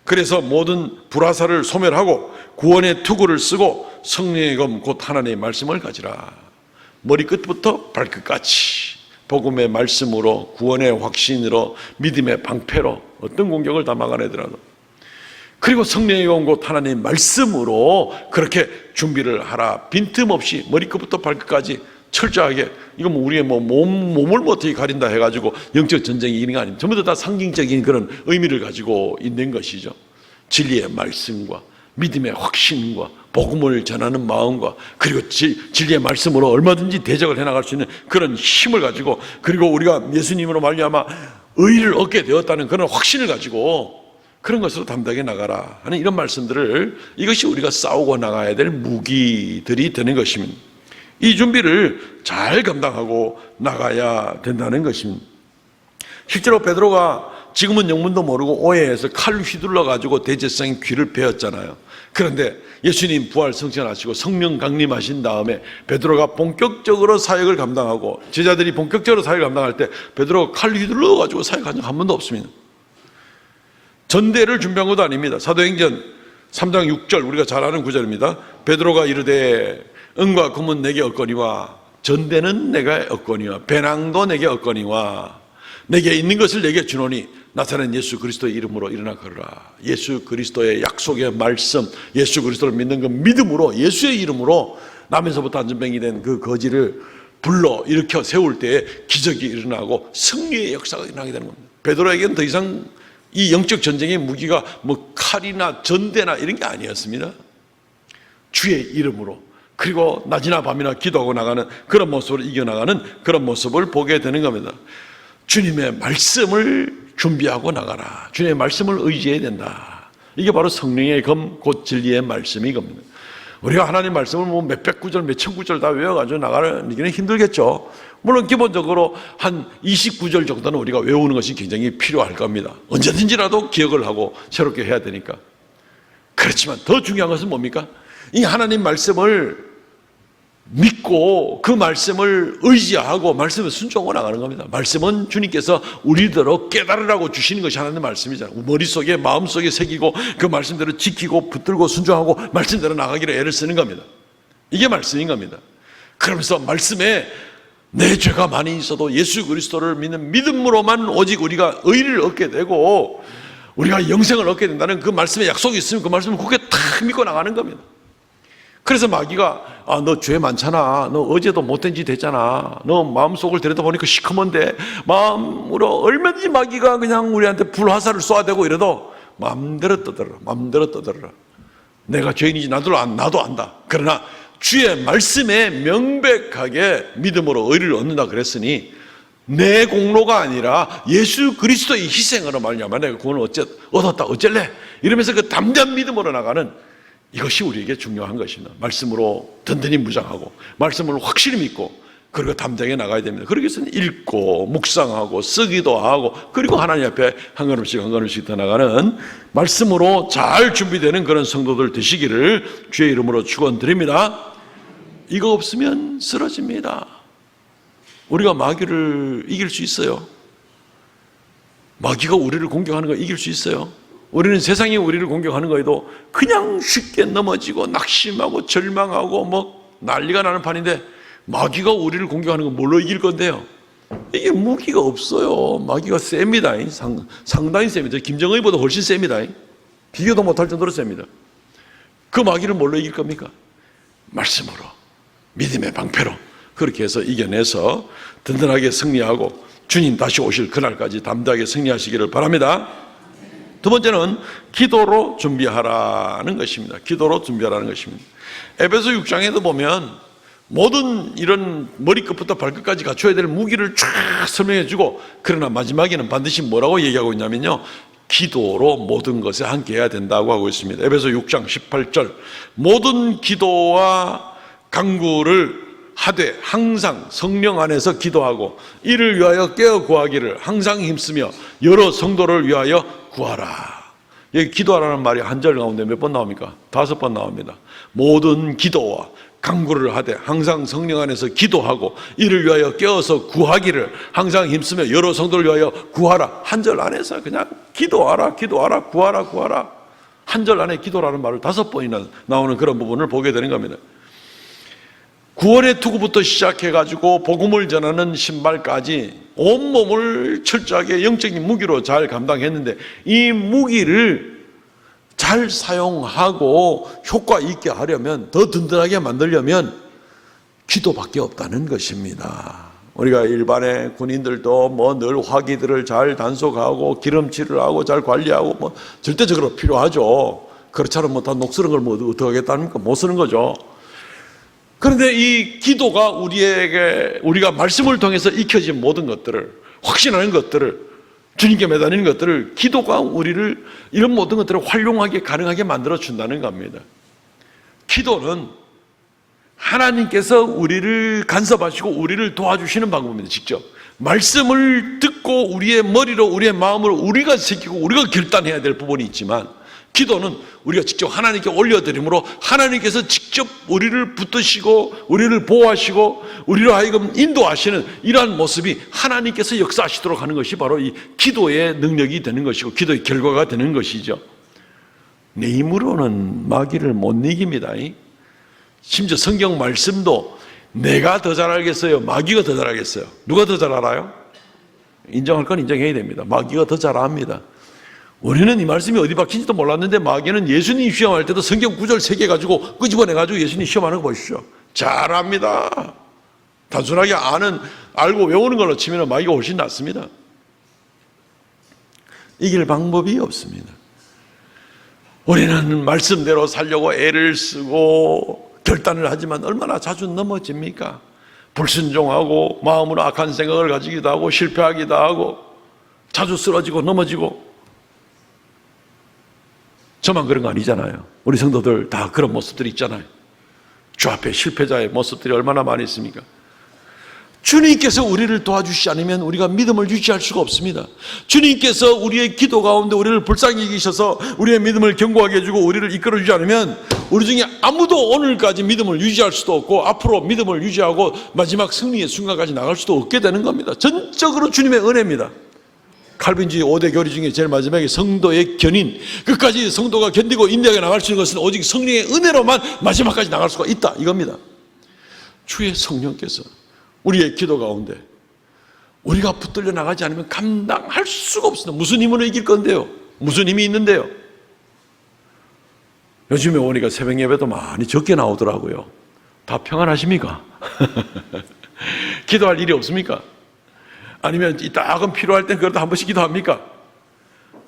그래서 모든 불화살을 소멸하고 구원의 투구를 쓰고 성령의 검 곧 하나님의 말씀을 가지라. 머리끝부터 발끝까지 복음의 말씀으로, 구원의 확신으로, 믿음의 방패로 어떤 공격을 다 막아내더라도, 그리고 성령의 검 곧 하나님의 말씀으로 그렇게 준비를 하라. 빈틈없이 머리끝부터 발끝까지 철저하게. 이건 뭐 우리의 몸을 어떻게 가린다 해가지고 영적 전쟁이 이기는 거 아닙니다. 전부 다 상징적인 그런 의미를 가지고 있는 것이죠. 진리의 말씀과 믿음의 확신과 복음을 전하는 마음과, 그리고 진리의 말씀으로 얼마든지 대적을 해나갈 수 있는 그런 힘을 가지고, 그리고 우리가 예수님으로 말미암아 의를 얻게 되었다는 그런 확신을 가지고 그런 것으로 담대하게 나가라 하는 이런 말씀들을, 이것이 우리가 싸우고 나가야 될 무기들이 되는 것입니다. 이 준비를 잘 감당하고 나가야 된다는 것입니다. 실제로 베드로가 지금은 영문도 모르고 오해해서 칼 휘둘러 가지고 대제사장의 귀를 베었잖아요. 그런데 예수님 부활 승천하시고 성령 강림하신 다음에 베드로가 본격적으로 사역을 감당하고, 제자들이 본격적으로 사역을 감당할 때 베드로가 칼 휘둘러 가지고 사역한 적 한 번도 없습니다. 전대를 준비한 것도 아닙니다. 사도행전 3장 6절, 우리가 잘 아는 구절입니다. 베드로가 이르되 은과 금은 내게 얻거니와 전대는 내가 얻거니와 배낭도 내게 얻거니와 내게 있는 것을 내게 주노니 나타낸 예수 그리스도의 이름으로 일어나 걸으라. 예수 그리스도의 약속의 말씀, 예수 그리스도를 믿는 그 믿음으로, 예수의 이름으로 남에서부터 안전병이 된 그 거지를 불러 일으켜 세울 때에 기적이 일어나고 승리의 역사가 일어나게 되는 겁니다. 베드로에게는 더 이상 이 영적 전쟁의 무기가 뭐 칼이나 전대나 이런 게 아니었습니다. 주의 이름으로, 그리고 낮이나 밤이나 기도하고 나가는 그런 모습으로 이겨나가는 그런 모습을 보게 되는 겁니다. 주님의 말씀을 준비하고 나가라. 주님의 말씀을 의지해야 된다. 이게 바로 성령의 검 곧 진리의 말씀이 겁니다. 우리가 하나님 말씀을 뭐 몇백 구절 몇천 구절 다 외워가지고 나가기는 힘들겠죠. 물론 기본적으로 한 29절 정도는 우리가 외우는 것이 굉장히 필요할 겁니다. 언제든지라도 기억을 하고 새롭게 해야 되니까. 그렇지만 더 중요한 것은 뭡니까? 이 하나님 말씀을 믿고 그 말씀을 의지하고 말씀을 순종하고 나가는 겁니다. 말씀은 주님께서 우리대로 깨달으라고 주시는 것이 하나님의 말씀이잖아요. 머릿속에 마음속에 새기고 그 말씀대로 지키고 붙들고 순종하고 말씀대로 나가기를 애를 쓰는 겁니다. 이게 말씀인 겁니다. 그러면서 말씀에 내 죄가 많이 있어도 예수 그리스도를 믿는 믿음으로만 오직 우리가 의를 얻게 되고 우리가 영생을 얻게 된다는 그 말씀에 약속이 있으면 그 말씀을 굳게 탁 믿고 나가는 겁니다. 그래서 마귀가 너 죄 많잖아, 너 어제도 못된 짓 했잖아, 너 마음속을 들여다보니까 시커먼데, 마음으로 얼마든지 마귀가 그냥 우리한테 불화살을 쏘아대고 이래도 마음대로 떠들어라, 마음대로 떠들어라. 내가 죄인이지 나도 안다. 그러나 주의 말씀에 명백하게 믿음으로 의를 얻는다 그랬으니 내 공로가 아니라 예수 그리스도의 희생으로 말미암아 내가 구원을 얻었다 어쩔래, 이러면서 그 담대한 믿음으로 나가는, 이것이 우리에게 중요한 것입니다. 말씀으로 든든히 무장하고 말씀을 확실히 믿고 그리고 담대하게 나가야 됩니다. 그러기 위해서는 읽고 묵상하고 쓰기도 하고, 그리고 하나님 앞에 한 걸음씩 한 걸음씩 더 나가는 말씀으로 잘 준비되는 그런 성도들 되시기를 주의 이름으로 축원드립니다. 이거 없으면 쓰러집니다. 우리가 마귀를 이길 수 있어요. 마귀가 우리를 공격하는 거 이길 수 있어요. 우리는 세상이 우리를 공격하는 거에도 그냥 쉽게 넘어지고 낙심하고 절망하고 뭐 난리가 나는 판인데, 마귀가 우리를 공격하는 건 뭘로 이길 건데요? 이게 무기가 없어요. 마귀가 셉니다. 상당히 셉니다. 김정은보다 훨씬 셉니다. 비교도 못할 정도로 셉니다. 그 마귀를 뭘로 이길 겁니까? 말씀으로, 믿음의 방패로 그렇게 해서 이겨내서 든든하게 승리하고 주님 다시 오실 그날까지 담대하게 승리하시기를 바랍니다. 두 번째는 기도로 준비하라는 것입니다. 기도로 준비하라는 것입니다. 에베소 6장에도 보면 모든 이런 머리끝부터 발끝까지 갖춰야 될 무기를 쫙 설명해 주고, 그러나 마지막에는 반드시 뭐라고 얘기하고 있냐면요, 기도로 모든 것에 함께 해야 된다고 하고 있습니다. 에베소 6장 18절, 모든 기도와 간구를 하되 항상 성령 안에서 기도하고 이를 위하여 깨어 구하기를 항상 힘쓰며 여러 성도를 위하여 구하라. 여기 기도하라는 말이 한 절 가운데 몇 번 나옵니까? 5번 나옵니다. 모든 기도와 간구를 하되 항상 성령 안에서 기도하고 이를 위하여 깨어서 구하기를 항상 힘쓰며 여러 성도를 위하여 구하라. 한 절 안에서 그냥 기도하라, 구하라. 한 절 안에 기도라는 말을 5번이나 나오는 그런 부분을 보게 되는 겁니다. 구원의 투구부터 시작해가지고 복음을 전하는 신발까지 온몸을 철저하게 영적인 무기로 잘 감당했는데, 이 무기를 잘 사용하고 효과 있게 하려면, 더 든든하게 만들려면 기도밖에 없다는 것입니다. 우리가 일반의 군인들도 뭐 늘 화기들을 잘 단속하고 기름칠을 하고 잘 관리하고 뭐 절대적으로 필요하죠. 그렇지 않으면 다 녹슬은 걸 뭐 어떻게 하겠다니까 못 쓰는 거죠. 그런데 이 기도가 우리가 말씀을 통해서 익혀진 모든 것들을, 확신하는 것들을, 주님께 매달리는 것들을, 기도가 우리를 이런 모든 것들을 활용하게 가능하게 만들어 준다는 겁니다. 기도는 하나님께서 우리를 간섭하시고 우리를 도와주시는 방법입니다. 직접 말씀을 듣고 우리의 머리로, 우리의 마음으로 우리가 새기고 우리가 결단해야 될 부분이 있지만, 기도는 우리가 직접 하나님께 올려드림으로 하나님께서 직접 우리를 붙드시고 우리를 보호하시고 우리로 하여금 인도하시는 이러한 모습이 하나님께서 역사하시도록 하는 것이 바로 이 기도의 능력이 되는 것이고 기도의 결과가 되는 것이죠. 내 힘으로는 마귀를 못 이깁니다. 심지어 성경 말씀도 내가 더 잘 알겠어요, 마귀가 더 잘 알겠어요? 누가 더 잘 알아요? 인정할 건 인정해야 됩니다. 마귀가 더 잘 압니다. 우리는 이 말씀이 어디 박힌지도 몰랐는데, 마귀는 예수님 시험할 때도 성경 구절 3개 가지고 끄집어내가지고 예수님 시험하는 거 보십시오. 잘합니다. 단순하게 알고 외우는 걸로 치면 마귀가 훨씬 낫습니다. 이길 방법이 없습니다. 우리는 말씀대로 살려고 애를 쓰고 결단을 하지만 얼마나 자주 넘어집니까? 불순종하고 마음으로 악한 생각을 가지기도 하고 실패하기도 하고 자주 쓰러지고 넘어지고. 저만 그런 거 아니잖아요. 우리 성도들 다 그런 모습들이 있잖아요. 주 앞에 실패자의 모습들이 얼마나 많이 있습니까? 주님께서 우리를 도와주시지 않으면 우리가 믿음을 유지할 수가 없습니다. 주님께서 우리의 기도 가운데 우리를 불쌍히 여기셔서 우리의 믿음을 견고하게 해주고 우리를 이끌어주지 않으면 우리 중에 아무도 오늘까지 믿음을 유지할 수도 없고 앞으로 믿음을 유지하고 마지막 승리의 순간까지 나갈 수도 없게 되는 겁니다. 전적으로 주님의 은혜입니다. 칼빈주의 5대 교리 중에 제일 마지막에 성도의 견인, 끝까지 성도가 견디고 인내하게 나갈 수 있는 것은 오직 성령의 은혜로만 마지막까지 나갈 수가 있다, 이겁니다. 주의 성령께서 우리의 기도 가운데 우리가 붙들려 나가지 않으면 감당할 수가 없습니다. 무슨 힘으로 이길 건데요? 무슨 힘이 있는데요? 요즘에 오니까 새벽 예배도 많이 적게 나오더라고요. 다 평안하십니까? 기도할 일이 없습니까? 아니면 이따금 필요할 땐 그래도 한 번씩 기도합니까?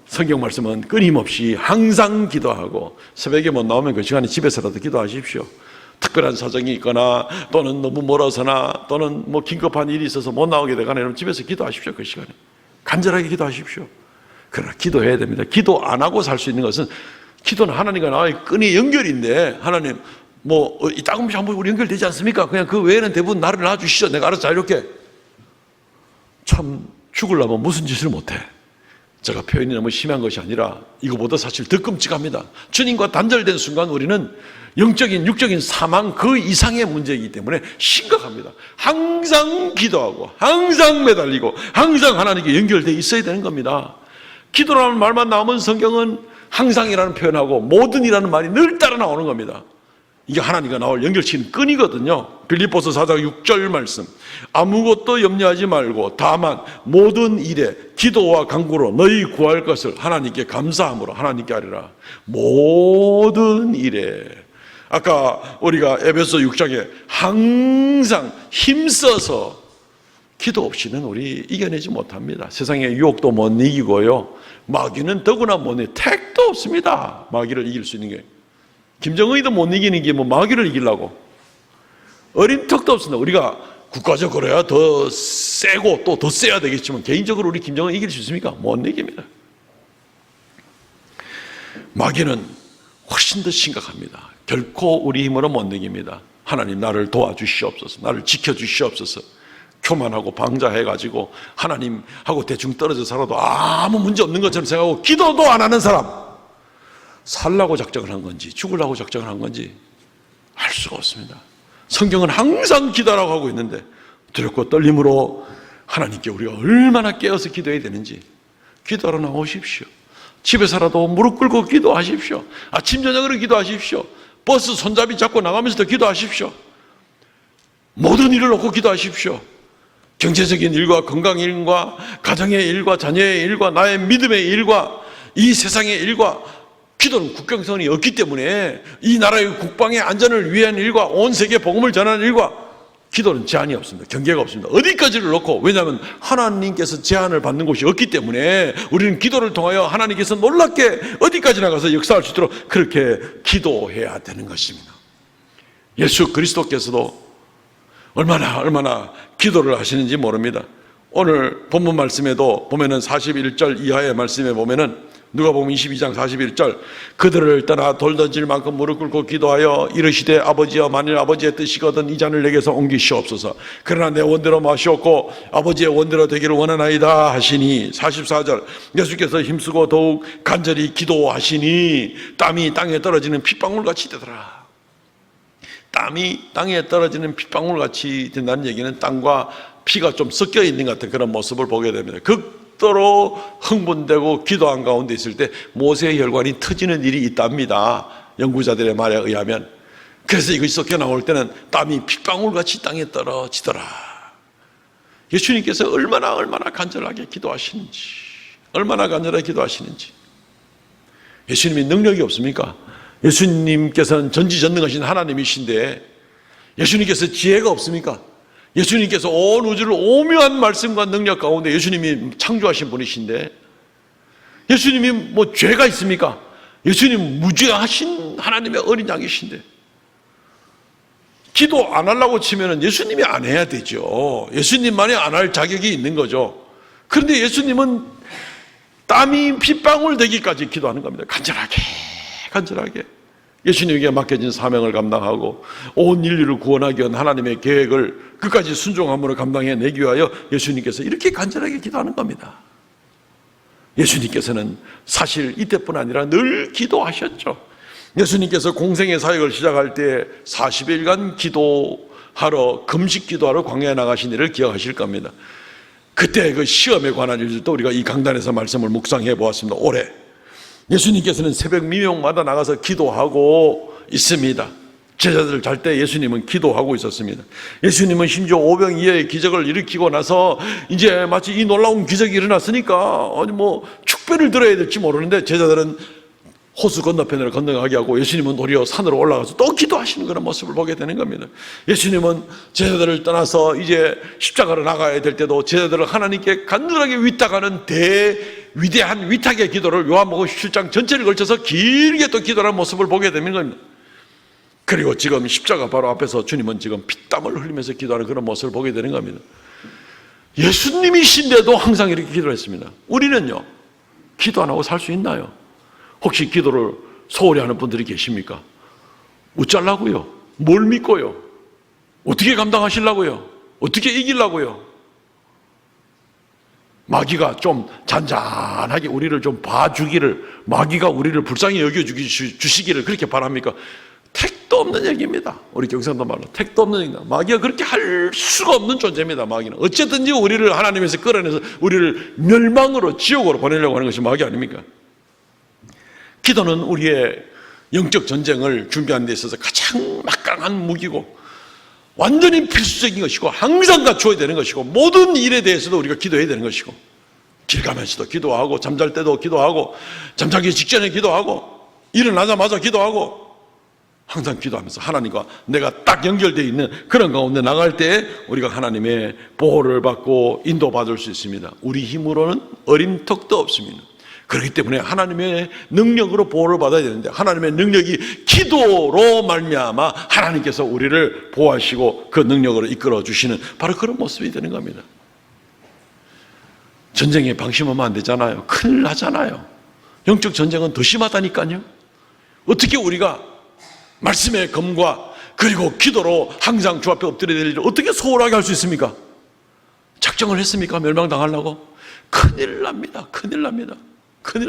성경 말씀은 끊임없이 항상 기도하고, 새벽에 못 나오면 그 시간에 집에서라도 기도하십시오. 특별한 사정이 있거나 또는 너무 멀어서나 또는 뭐 긴급한 일이 있어서 못 나오게 되거나 이러면 집에서 기도하십시오. 그 시간에 간절하게 기도하십시오. 그러나 기도해야 됩니다. 기도 안 하고 살 수 있는 것은, 기도는 하나님과 나와의 끈이 연결인데, 하나님 뭐 이따금씩 한번 우리 연결되지 않습니까? 그냥 그 외에는 대부분 나를 놔주시죠. 내가 알아서 자유롭게. 참 죽으려면 무슨 짓을 못해. 제가 표현이 너무 심한 것이 아니라 이거보다 사실 더 끔찍합니다. 주님과 단절된 순간 우리는 영적인 육적인 사망 그 이상의 문제이기 때문에 심각합니다. 항상 기도하고 항상 매달리고 항상 하나님께 연결되어 있어야 되는 겁니다. 기도라는 말만 나오면 성경은 항상이라는 표현하고 모든이라는 말이 늘 따라 나오는 겁니다. 이게 하나님과 나올 연결시키는 끈이거든요. 빌립보서 4장 6절 말씀, 아무것도 염려하지 말고 다만 모든 일에 기도와 간구로 너희 구할 것을 하나님께 감사함으로 하나님께 아뢰라. 모든 일에, 아까 우리가 에베소 6장에 항상 힘써서, 기도 없이는 우리 이겨내지 못합니다. 세상의 유혹도 못 이기고요, 마귀는 더구나 못 이기고, 택도 없습니다. 마귀를 이길 수 있는 게. 김정은이도 못 이기는 게 뭐 마귀를 이기려고. 어린 턱도 없습니다. 우리가 국가적으로야 더 세고 또 더 세야 되겠지만 개인적으로 우리 김정은 이길 수 있습니까? 못 이깁니다. 마귀는 훨씬 더 심각합니다. 결코 우리 힘으로 못 이깁니다. 하나님 나를 도와주시옵소서, 나를 지켜주시옵소서. 교만하고 방자해가지고 하나님하고 대충 떨어져 살아도 아무 문제 없는 것처럼 생각하고 기도도 안 하는 사람, 살라고 작정을 한 건지 죽으려고 작정을 한 건지 알 수가 없습니다. 성경은 항상 기도라고 하고 있는데 두렵고 떨림으로 하나님께 우리가 얼마나 깨어서 기도해야 되는지 기도하러 나오십시오. 집에서라도 무릎 꿇고 기도하십시오. 아침 저녁으로 기도하십시오. 버스 손잡이 잡고 나가면서도 기도하십시오. 모든 일을 놓고 기도하십시오. 경제적인 일과 건강의 일과 가정의 일과 자녀의 일과 나의 믿음의 일과 이 세상의 일과 기도는 국경선이 없기 때문에 이 나라의 국방의 안전을 위한 일과 온 세계 복음을 전하는 일과 기도는 제한이 없습니다. 경계가 없습니다. 어디까지를 놓고, 왜냐하면 하나님께서 제한을 받는 곳이 없기 때문에 우리는 기도를 통하여 하나님께서 놀랍게 어디까지나 가서 역사할 수 있도록 그렇게 기도해야 되는 것입니다. 예수 그리스도께서도 얼마나 기도를 하시는지 모릅니다. 오늘 본문 말씀에도 보면은 41절 이하의 말씀에 보면은 누가복음 22장 41절 그들을 떠나 돌 던질 만큼 무릎 꿇고 기도하여 이르시되 아버지여 만일 아버지의 뜻이거든 이 잔을 내게서 옮기시옵소서. 그러나 내 원대로 마시옵고 아버지의 원대로 되기를 원하나이다 하시니 44절 예수께서 힘쓰고 더욱 간절히 기도하시니 땀이 땅에 떨어지는 핏방울같이 되더라. 땀이 땅에 떨어지는 핏방울같이 된다는 얘기는 땀과 피가 좀 섞여 있는 것 같은 그런 모습을 보게 됩니다. 극도로 흥분되고 기도한 가운데 있을 때 모세의 혈관이 터지는 일이 있답니다. 연구자들의 말에 의하면. 그래서 이것이 섞여 나올 때는 땀이 핏방울같이 땅에 떨어지더라. 예수님께서 얼마나 간절하게 기도하시는지, 얼마나 간절하게 기도하시는지. 예수님이 능력이 없습니까? 예수님께서는 전지전능하신 하나님이신데 예수님께서 지혜가 없습니까? 예수님께서 온 우주를 오묘한 말씀과 능력 가운데 예수님이 창조하신 분이신데 예수님이 뭐 죄가 있습니까? 예수님 무죄하신 하나님의 어린 양이신데 기도 안 하려고 치면은 예수님이 안 해야 되죠. 예수님만이 안 할 자격이 있는 거죠. 그런데 예수님은 땀이 핏방울 되기까지 기도하는 겁니다. 간절하게 예수님에게 맡겨진 사명을 감당하고 온 인류를 구원하기 위한 하나님의 계획을 끝까지 순종함으로 감당해내기 위하여 예수님께서 이렇게 간절하게 기도하는 겁니다. 예수님께서는 사실 이때뿐 아니라 늘 기도하셨죠. 예수님께서 공생의 사역을 시작할 때 40일간 기도하러 금식 기도하러 광야에 나가신 일을 기억하실 겁니다. 그때 그 시험에 관한 일들도 우리가 이 강단에서 말씀을 묵상해 보았습니다. 올해 예수님께서는 새벽 미명마다 나가서 기도하고 있습니다. 제자들 잘 때 예수님은 기도하고 있었습니다. 예수님은 심지어 오병이어의 기적을 일으키고 나서 이제 마치 이 놀라운 기적이 일어났으니까 아니 뭐 축배를 들어야 될지 모르는데 제자들은 호수 건너편으로 건너가게 하고 예수님은 도리어 산으로 올라가서 또 기도하시는 그런 모습을 보게 되는 겁니다. 예수님은 제자들을 떠나서 이제 십자가로 나가야 될 때도 제자들을 하나님께 간절하게 위탁하는 위대한 위탁의 기도를 요한복음 17장 전체를 걸쳐서 길게 또 기도하는 모습을 보게 되는 겁니다. 그리고 지금 십자가 바로 앞에서 주님은 지금 피땀을 흘리면서 기도하는 그런 모습을 보게 되는 겁니다. 예수님이신데도 항상 이렇게 기도를 했습니다. 우리는요, 기도 안 하고 살 수 있나요? 혹시 기도를 소홀히 하는 분들이 계십니까? 어쩌려고요? 뭘 믿고요? 어떻게 감당하시려고요? 어떻게 이기려고요? 마귀가 좀 잔잔하게 우리를 좀 봐주기를, 마귀가 우리를 불쌍히 여겨주시기를 그렇게 바랍니까? 택도 없는 얘기입니다. 우리 경상도 말로 택도 없는 얘기입니다. 마귀가 그렇게 할 수가 없는 존재입니다. 마귀는 어쨌든지 우리를 하나님에서 끌어내서 우리를 멸망으로 지옥으로 보내려고 하는 것이 마귀 아닙니까? 기도는 우리의 영적 전쟁을 준비하는 데 있어서 가장 막강한 무기고 완전히 필수적인 것이고 항상 갖추어야 되는 것이고 모든 일에 대해서도 우리가 기도해야 되는 것이고 길 가면서도 기도하고 잠잘 때도 기도하고 잠자기 직전에 기도하고 일어나자마자 기도하고 항상 기도하면서 하나님과 내가 딱 연결되어 있는 그런 가운데 나갈 때 우리가 하나님의 보호를 받고 인도받을 수 있습니다. 우리 힘으로는 어림턱도 없습니다. 그렇기 때문에 하나님의 능력으로 보호를 받아야 되는데 하나님의 능력이 기도로 말미암아 하나님께서 우리를 보호하시고 그 능력으로 이끌어 주시는 바로 그런 모습이 되는 겁니다. 전쟁에 방심하면 안 되잖아요. 큰일 나잖아요. 영적 전쟁은 더 심하다니까요. 어떻게 우리가 말씀의 검과 그리고 기도로 항상 주 앞에 엎드려야 될 일을 어떻게 소홀하게 할 수 있습니까? 작정을 했습니까? 멸망당하려고? 큰일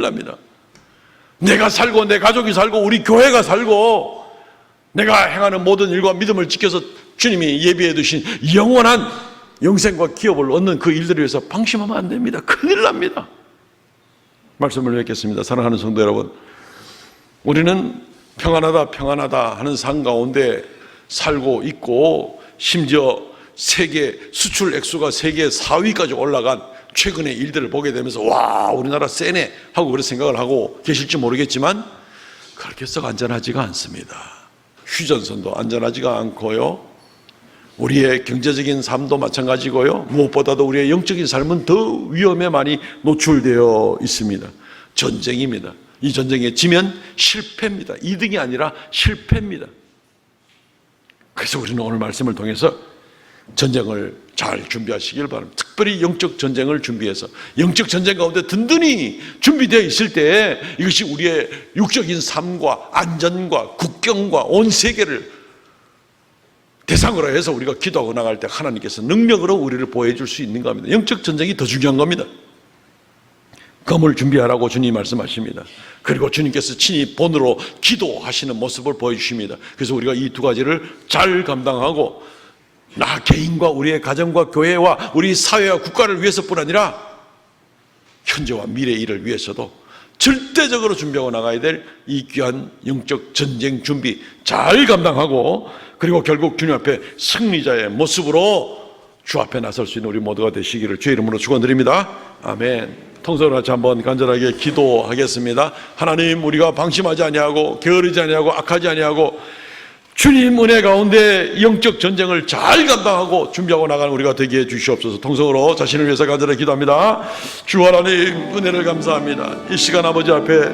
납니다. 내가 살고 내 가족이 살고 우리 교회가 살고 내가 행하는 모든 일과 믿음을 지켜서 주님이 예비해 두신 영원한 영생과 기업을 얻는 그 일들을 위해서 방심하면 안 됩니다. 큰일 납니다. 말씀을 뵙겠습니다. 사랑하는 성도 여러분, 우리는 평안하다 평안하다 하는 삶 가운데 살고 있고, 심지어 세계 수출 액수가 세계 4위까지 올라간 최근의 일들을 보게 되면서 와, 우리나라 세네 하고 그런 생각을 하고 계실지 모르겠지만 그렇게 썩 안전하지가 않습니다. 휴전선도 안전하지가 않고요, 우리의 경제적인 삶도 마찬가지고요, 무엇보다도 우리의 영적인 삶은 더 위험에 많이 노출되어 있습니다. 전쟁입니다. 이 전쟁에 지면 실패입니다. 이득이 아니라 실패입니다. 그래서 우리는 오늘 말씀을 통해서 전쟁을 잘 준비하시길 바랍니다. 특별히 영적 전쟁을 준비해서, 영적 전쟁 가운데 든든히 준비되어 있을 때 이것이 우리의 육적인 삶과 안전과 국경과 온 세계를 대상으로 해서 우리가 기도하고 나갈 때 하나님께서 능력으로 우리를 보호해줄 수 있는 겁니다. 영적 전쟁이 더 중요한 겁니다. 검을 준비하라고 주님이 말씀하십니다. 그리고 주님께서 친히 본으로 기도하시는 모습을 보여주십니다. 그래서 우리가 이 두 가지를 잘 감당하고 나 개인과 우리의 가정과 교회와 우리 사회와 국가를 위해서뿐 아니라 현재와 미래의 일을 위해서도 절대적으로 준비하고 나가야 될 이 귀한 영적 전쟁 준비 잘 감당하고, 그리고 결국 주님 앞에 승리자의 모습으로 주 앞에 나설 수 있는 우리 모두가 되시기를 주의 이름으로 축원드립니다. 아멘. 통성으로 같이 한번 간절하게 기도하겠습니다. 하나님, 우리가 방심하지 아니하고 게으르지 아니하고 악하지 아니하고 주님 은혜 가운데 영적 전쟁을 잘 감당하고 준비하고 나가는 우리가 되게 해 주시옵소서. 통성으로 자신을 위해서 간절히 기도합니다. 주 하나님, 은혜를 감사합니다. 이 시간 아버지 앞에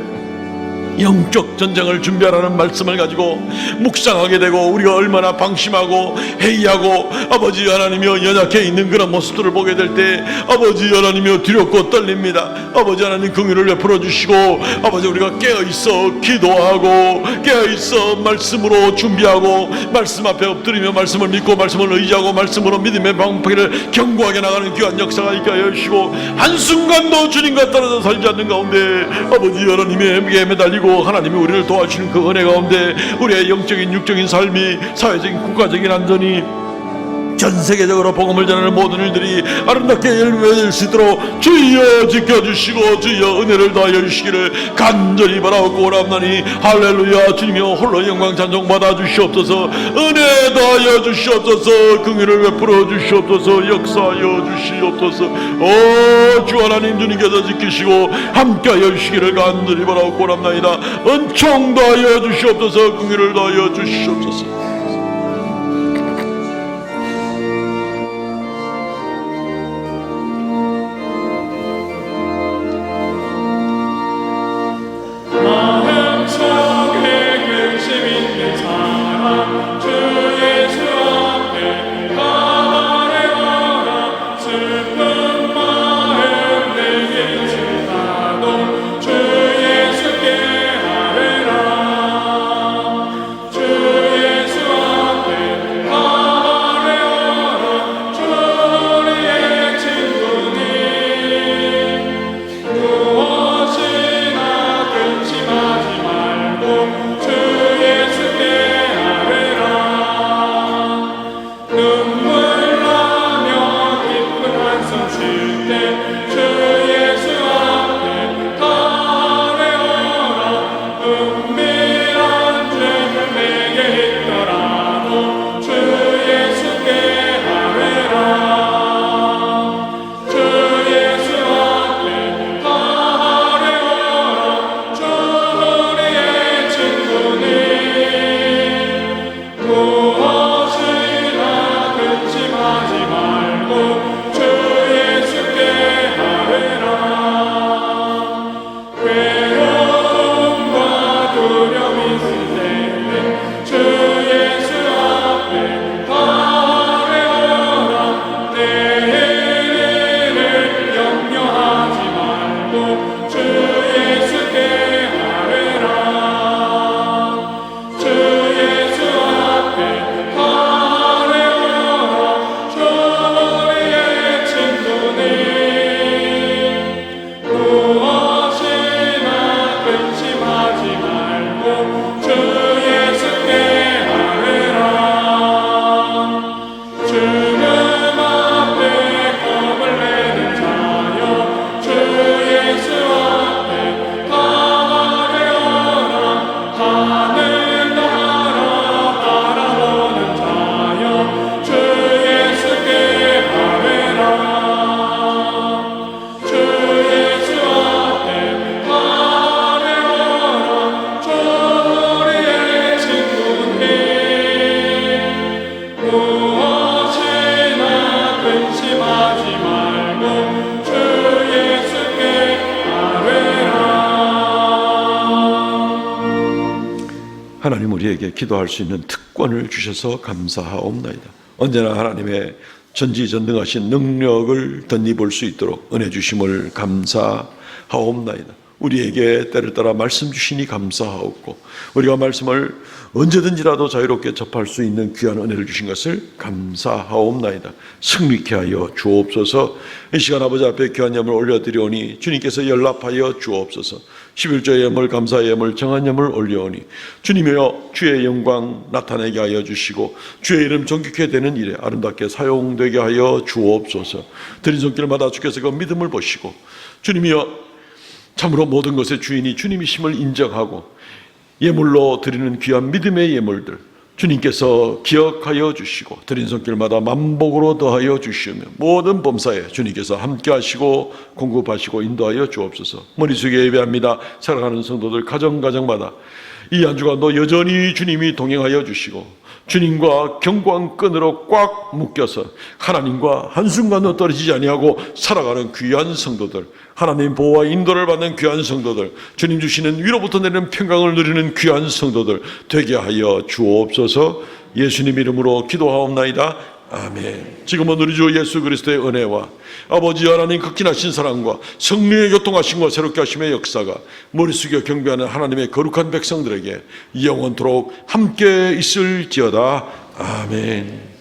영적 전쟁을 준비하라는 말씀을 가지고 묵상하게 되고, 우리가 얼마나 방심하고 회의하고 아버지 하나님이여 연약해 있는 그런 모습들을 보게 될 때 아버지 하나님이여 두렵고 떨립니다. 아버지 하나님 긍휼을 베풀어 주시고, 아버지 우리가 깨어있어 기도하고 깨어있어 말씀으로 준비하고 말씀 앞에 엎드리며 말씀을 믿고 말씀을 의지하고 말씀으로 믿음의 방패를 견고하게 나가는 귀한 역사가 있게 하여 주시고, 한순간도 주님과 떨어져 살지 않는 가운데 아버지 하나님에게 매달리고 하나님이 우리를 도와주시는 그 은혜 가운데 우리의 영적인 육적인 삶이, 사회적인 국가적인 안전이, 전 세계적으로 복음을 전하는 모든 일들이 아름답게 열매될 수 있도록 주여 지켜주시고 주여 은혜를 더하여 주시기를 간절히 바라고 오랍나니 할렐루야. 주님이여 홀로 영광 찬송 받아 주시옵소서. 은혜 더하여 주시옵소서. 긍휼을 베풀어 주시옵소서. 역사하여 주시옵소서. 오 주 하나님, 주님께서 지키시고 함께하여 주시기를 간절히 바라고 오랍나이다. 은총 더하여 주시옵소서. 긍휼을 더하여 주시옵소서.
주 예수
우리에게 기도할 수 있는 특권을 주셔서 감사하옵나이다. 언제나 하나님의 전지전능하신 능력을 덧입을 수 있도록 은혜 주심을 감사하옵나이다. 우리에게 때를 따라 말씀 주시니 감사하옵고 우리가 말씀을 언제든지라도 자유롭게 접할 수 있는 귀한 은혜를 주신 것을 감사하옵나이다. 승리케 하여 주옵소서. 이 시간 아버지 앞에 귀한 예물 올려드리오니 주님께서 연락하여 주옵소서. 11조의 예물 감사의 예물 정한 예물 올려오니 주님이여 주의 영광 나타내게 하여 주시고 주의 이름 존귀케 되는 일에 아름답게 사용되게 하여 주옵소서. 드린 손길마다 주께서 그 믿음을 보시고 주님이여 참으로 모든 것의 주인이 주님이심을 인정하고 예물로 드리는 귀한 믿음의 예물들 주님께서 기억하여 주시고 드린 손길마다 만복으로 더하여 주시며 모든 범사에 주님께서 함께 하시고 공급하시고 인도하여 주옵소서. 머릿속에 예배합니다. 살아가는 성도들 가정마다 이 한 주간도 여전히 주님이 동행하여 주시고 주님과 경광끈으로 꽉 묶여서 하나님과 한순간도 떨어지지 아니하고 살아가는 귀한 성도들, 하나님 보호와 인도를 받는 귀한 성도들, 주님 주시는 위로부터 내리는 평강을 누리는 귀한 성도들 되게 하여 주옵소서. 예수님 이름으로 기도하옵나이다. 아멘. 지금은 우리 주 예수 그리스도의 은혜와 아버지 하나님 극진하신 사랑과 성령의 교통하심과 새롭게 하심의 역사가 머리 숙여 경배하는 하나님의 거룩한 백성들에게 영원토록 함께 있을지어다. 아멘.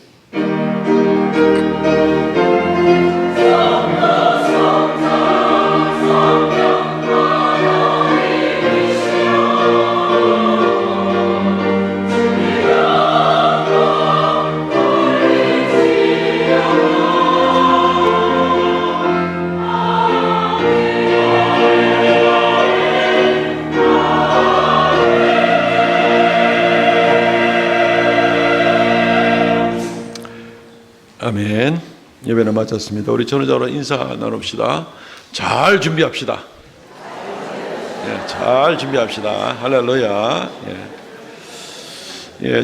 아멘. 예배는 마쳤습니다. 우리 전우자로 인사 나눕시다. 잘 준비합시다. 잘 준비합시다. 할렐루야.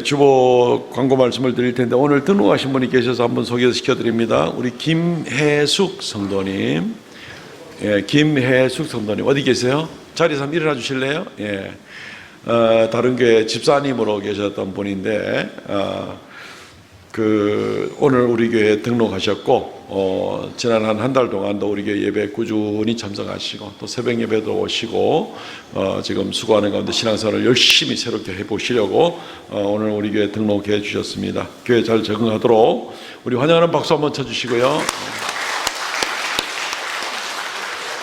주보 광고 말씀을 드릴 텐데 오늘 등록하신 분이 계셔서 한번 소개시켜드립니다. 우리 김혜숙 성도님. 김혜숙 성도님 어디 계세요? 자리에서 한번 일어나 주실래요? 다른 교회 집사님으로 계셨던 분인데 오늘 우리 교회에 등록하셨고 지난 한 달 동안도 우리 교회 예배 꾸준히 참석하시고 또 새벽 예배도 오시고 지금 수고하는 가운데 신앙생활을 열심히 새롭게 해보시려고 오늘 우리 교회에 등록해 주셨습니다. 교회 잘 적응하도록 우리 환영하는 박수 한번 쳐주시고요.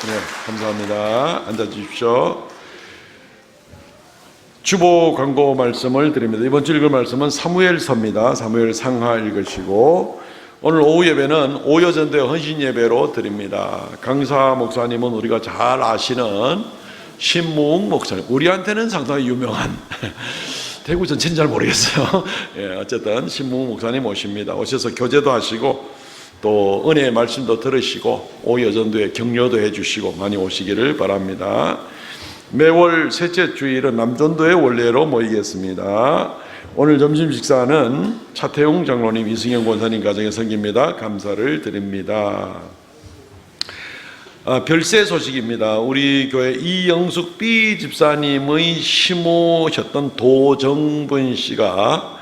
네, 감사합니다. 앉아 주십시오. 주보 광고 말씀을 드립니다. 이번 주 읽을 말씀은 사무엘서입니다. 사무엘 상하 읽으시고 오늘 오후 예배는 오여전대 헌신 예배로 드립니다. 강사 목사님은 우리가 잘 아시는 신무웅 목사님, 우리한테는 상당히 유명한 대구 전체는 잘 모르겠어요. 어쨌든 신무웅 목사님 오십니다. 오셔서 교제도 하시고 또 은혜의 말씀도 들으시고 오여전도에 격려도 해주시고 많이 오시기를 바랍니다. 매월 셋째 주일은 남전도의 원례로 모이겠습니다. 오늘 점심 식사는 차태용 장로님, 이승영 권사님 가정의 성기입니다. 감사를 드립니다. 별세 소식입니다. 우리 교회 이영숙 B 집사님의 시모셨던 도정분 씨가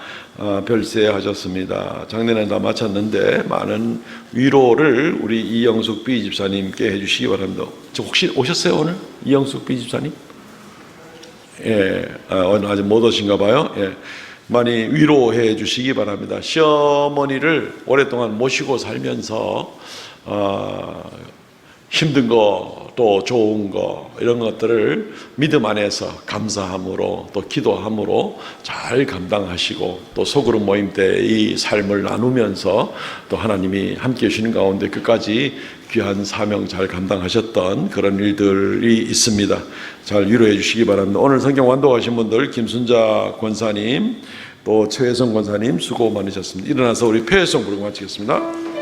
별세하셨습니다. 작년에 다 마쳤는데 많은 위로를 우리 이영숙 B 집사님께 해주시기 바랍니다. 혹시 오셨어요 오늘? 이영숙 B 집사님? 오늘 아직 못 오신가 봐요. 많이 위로해 주시기 바랍니다. 시어머니를 오랫동안 모시고 살면서 힘든 거 또 좋은 거 이런 것들을 믿음 안에서 감사함으로 또 기도함으로 잘 감당하시고 또 소그룹 모임 때 이 삶을 나누면서 또 하나님이 함께 해주시는 가운데 끝까지 귀한 사명 잘 감당하셨던 그런 일들이 있습니다. 잘 위로해 주시기 바랍니다. 오늘 성경 완독하신 분들 김순자 권사님 또 최혜성 권사님 수고 많으셨습니다. 일어나서 우리 폐회성 부르고 마치겠습니다.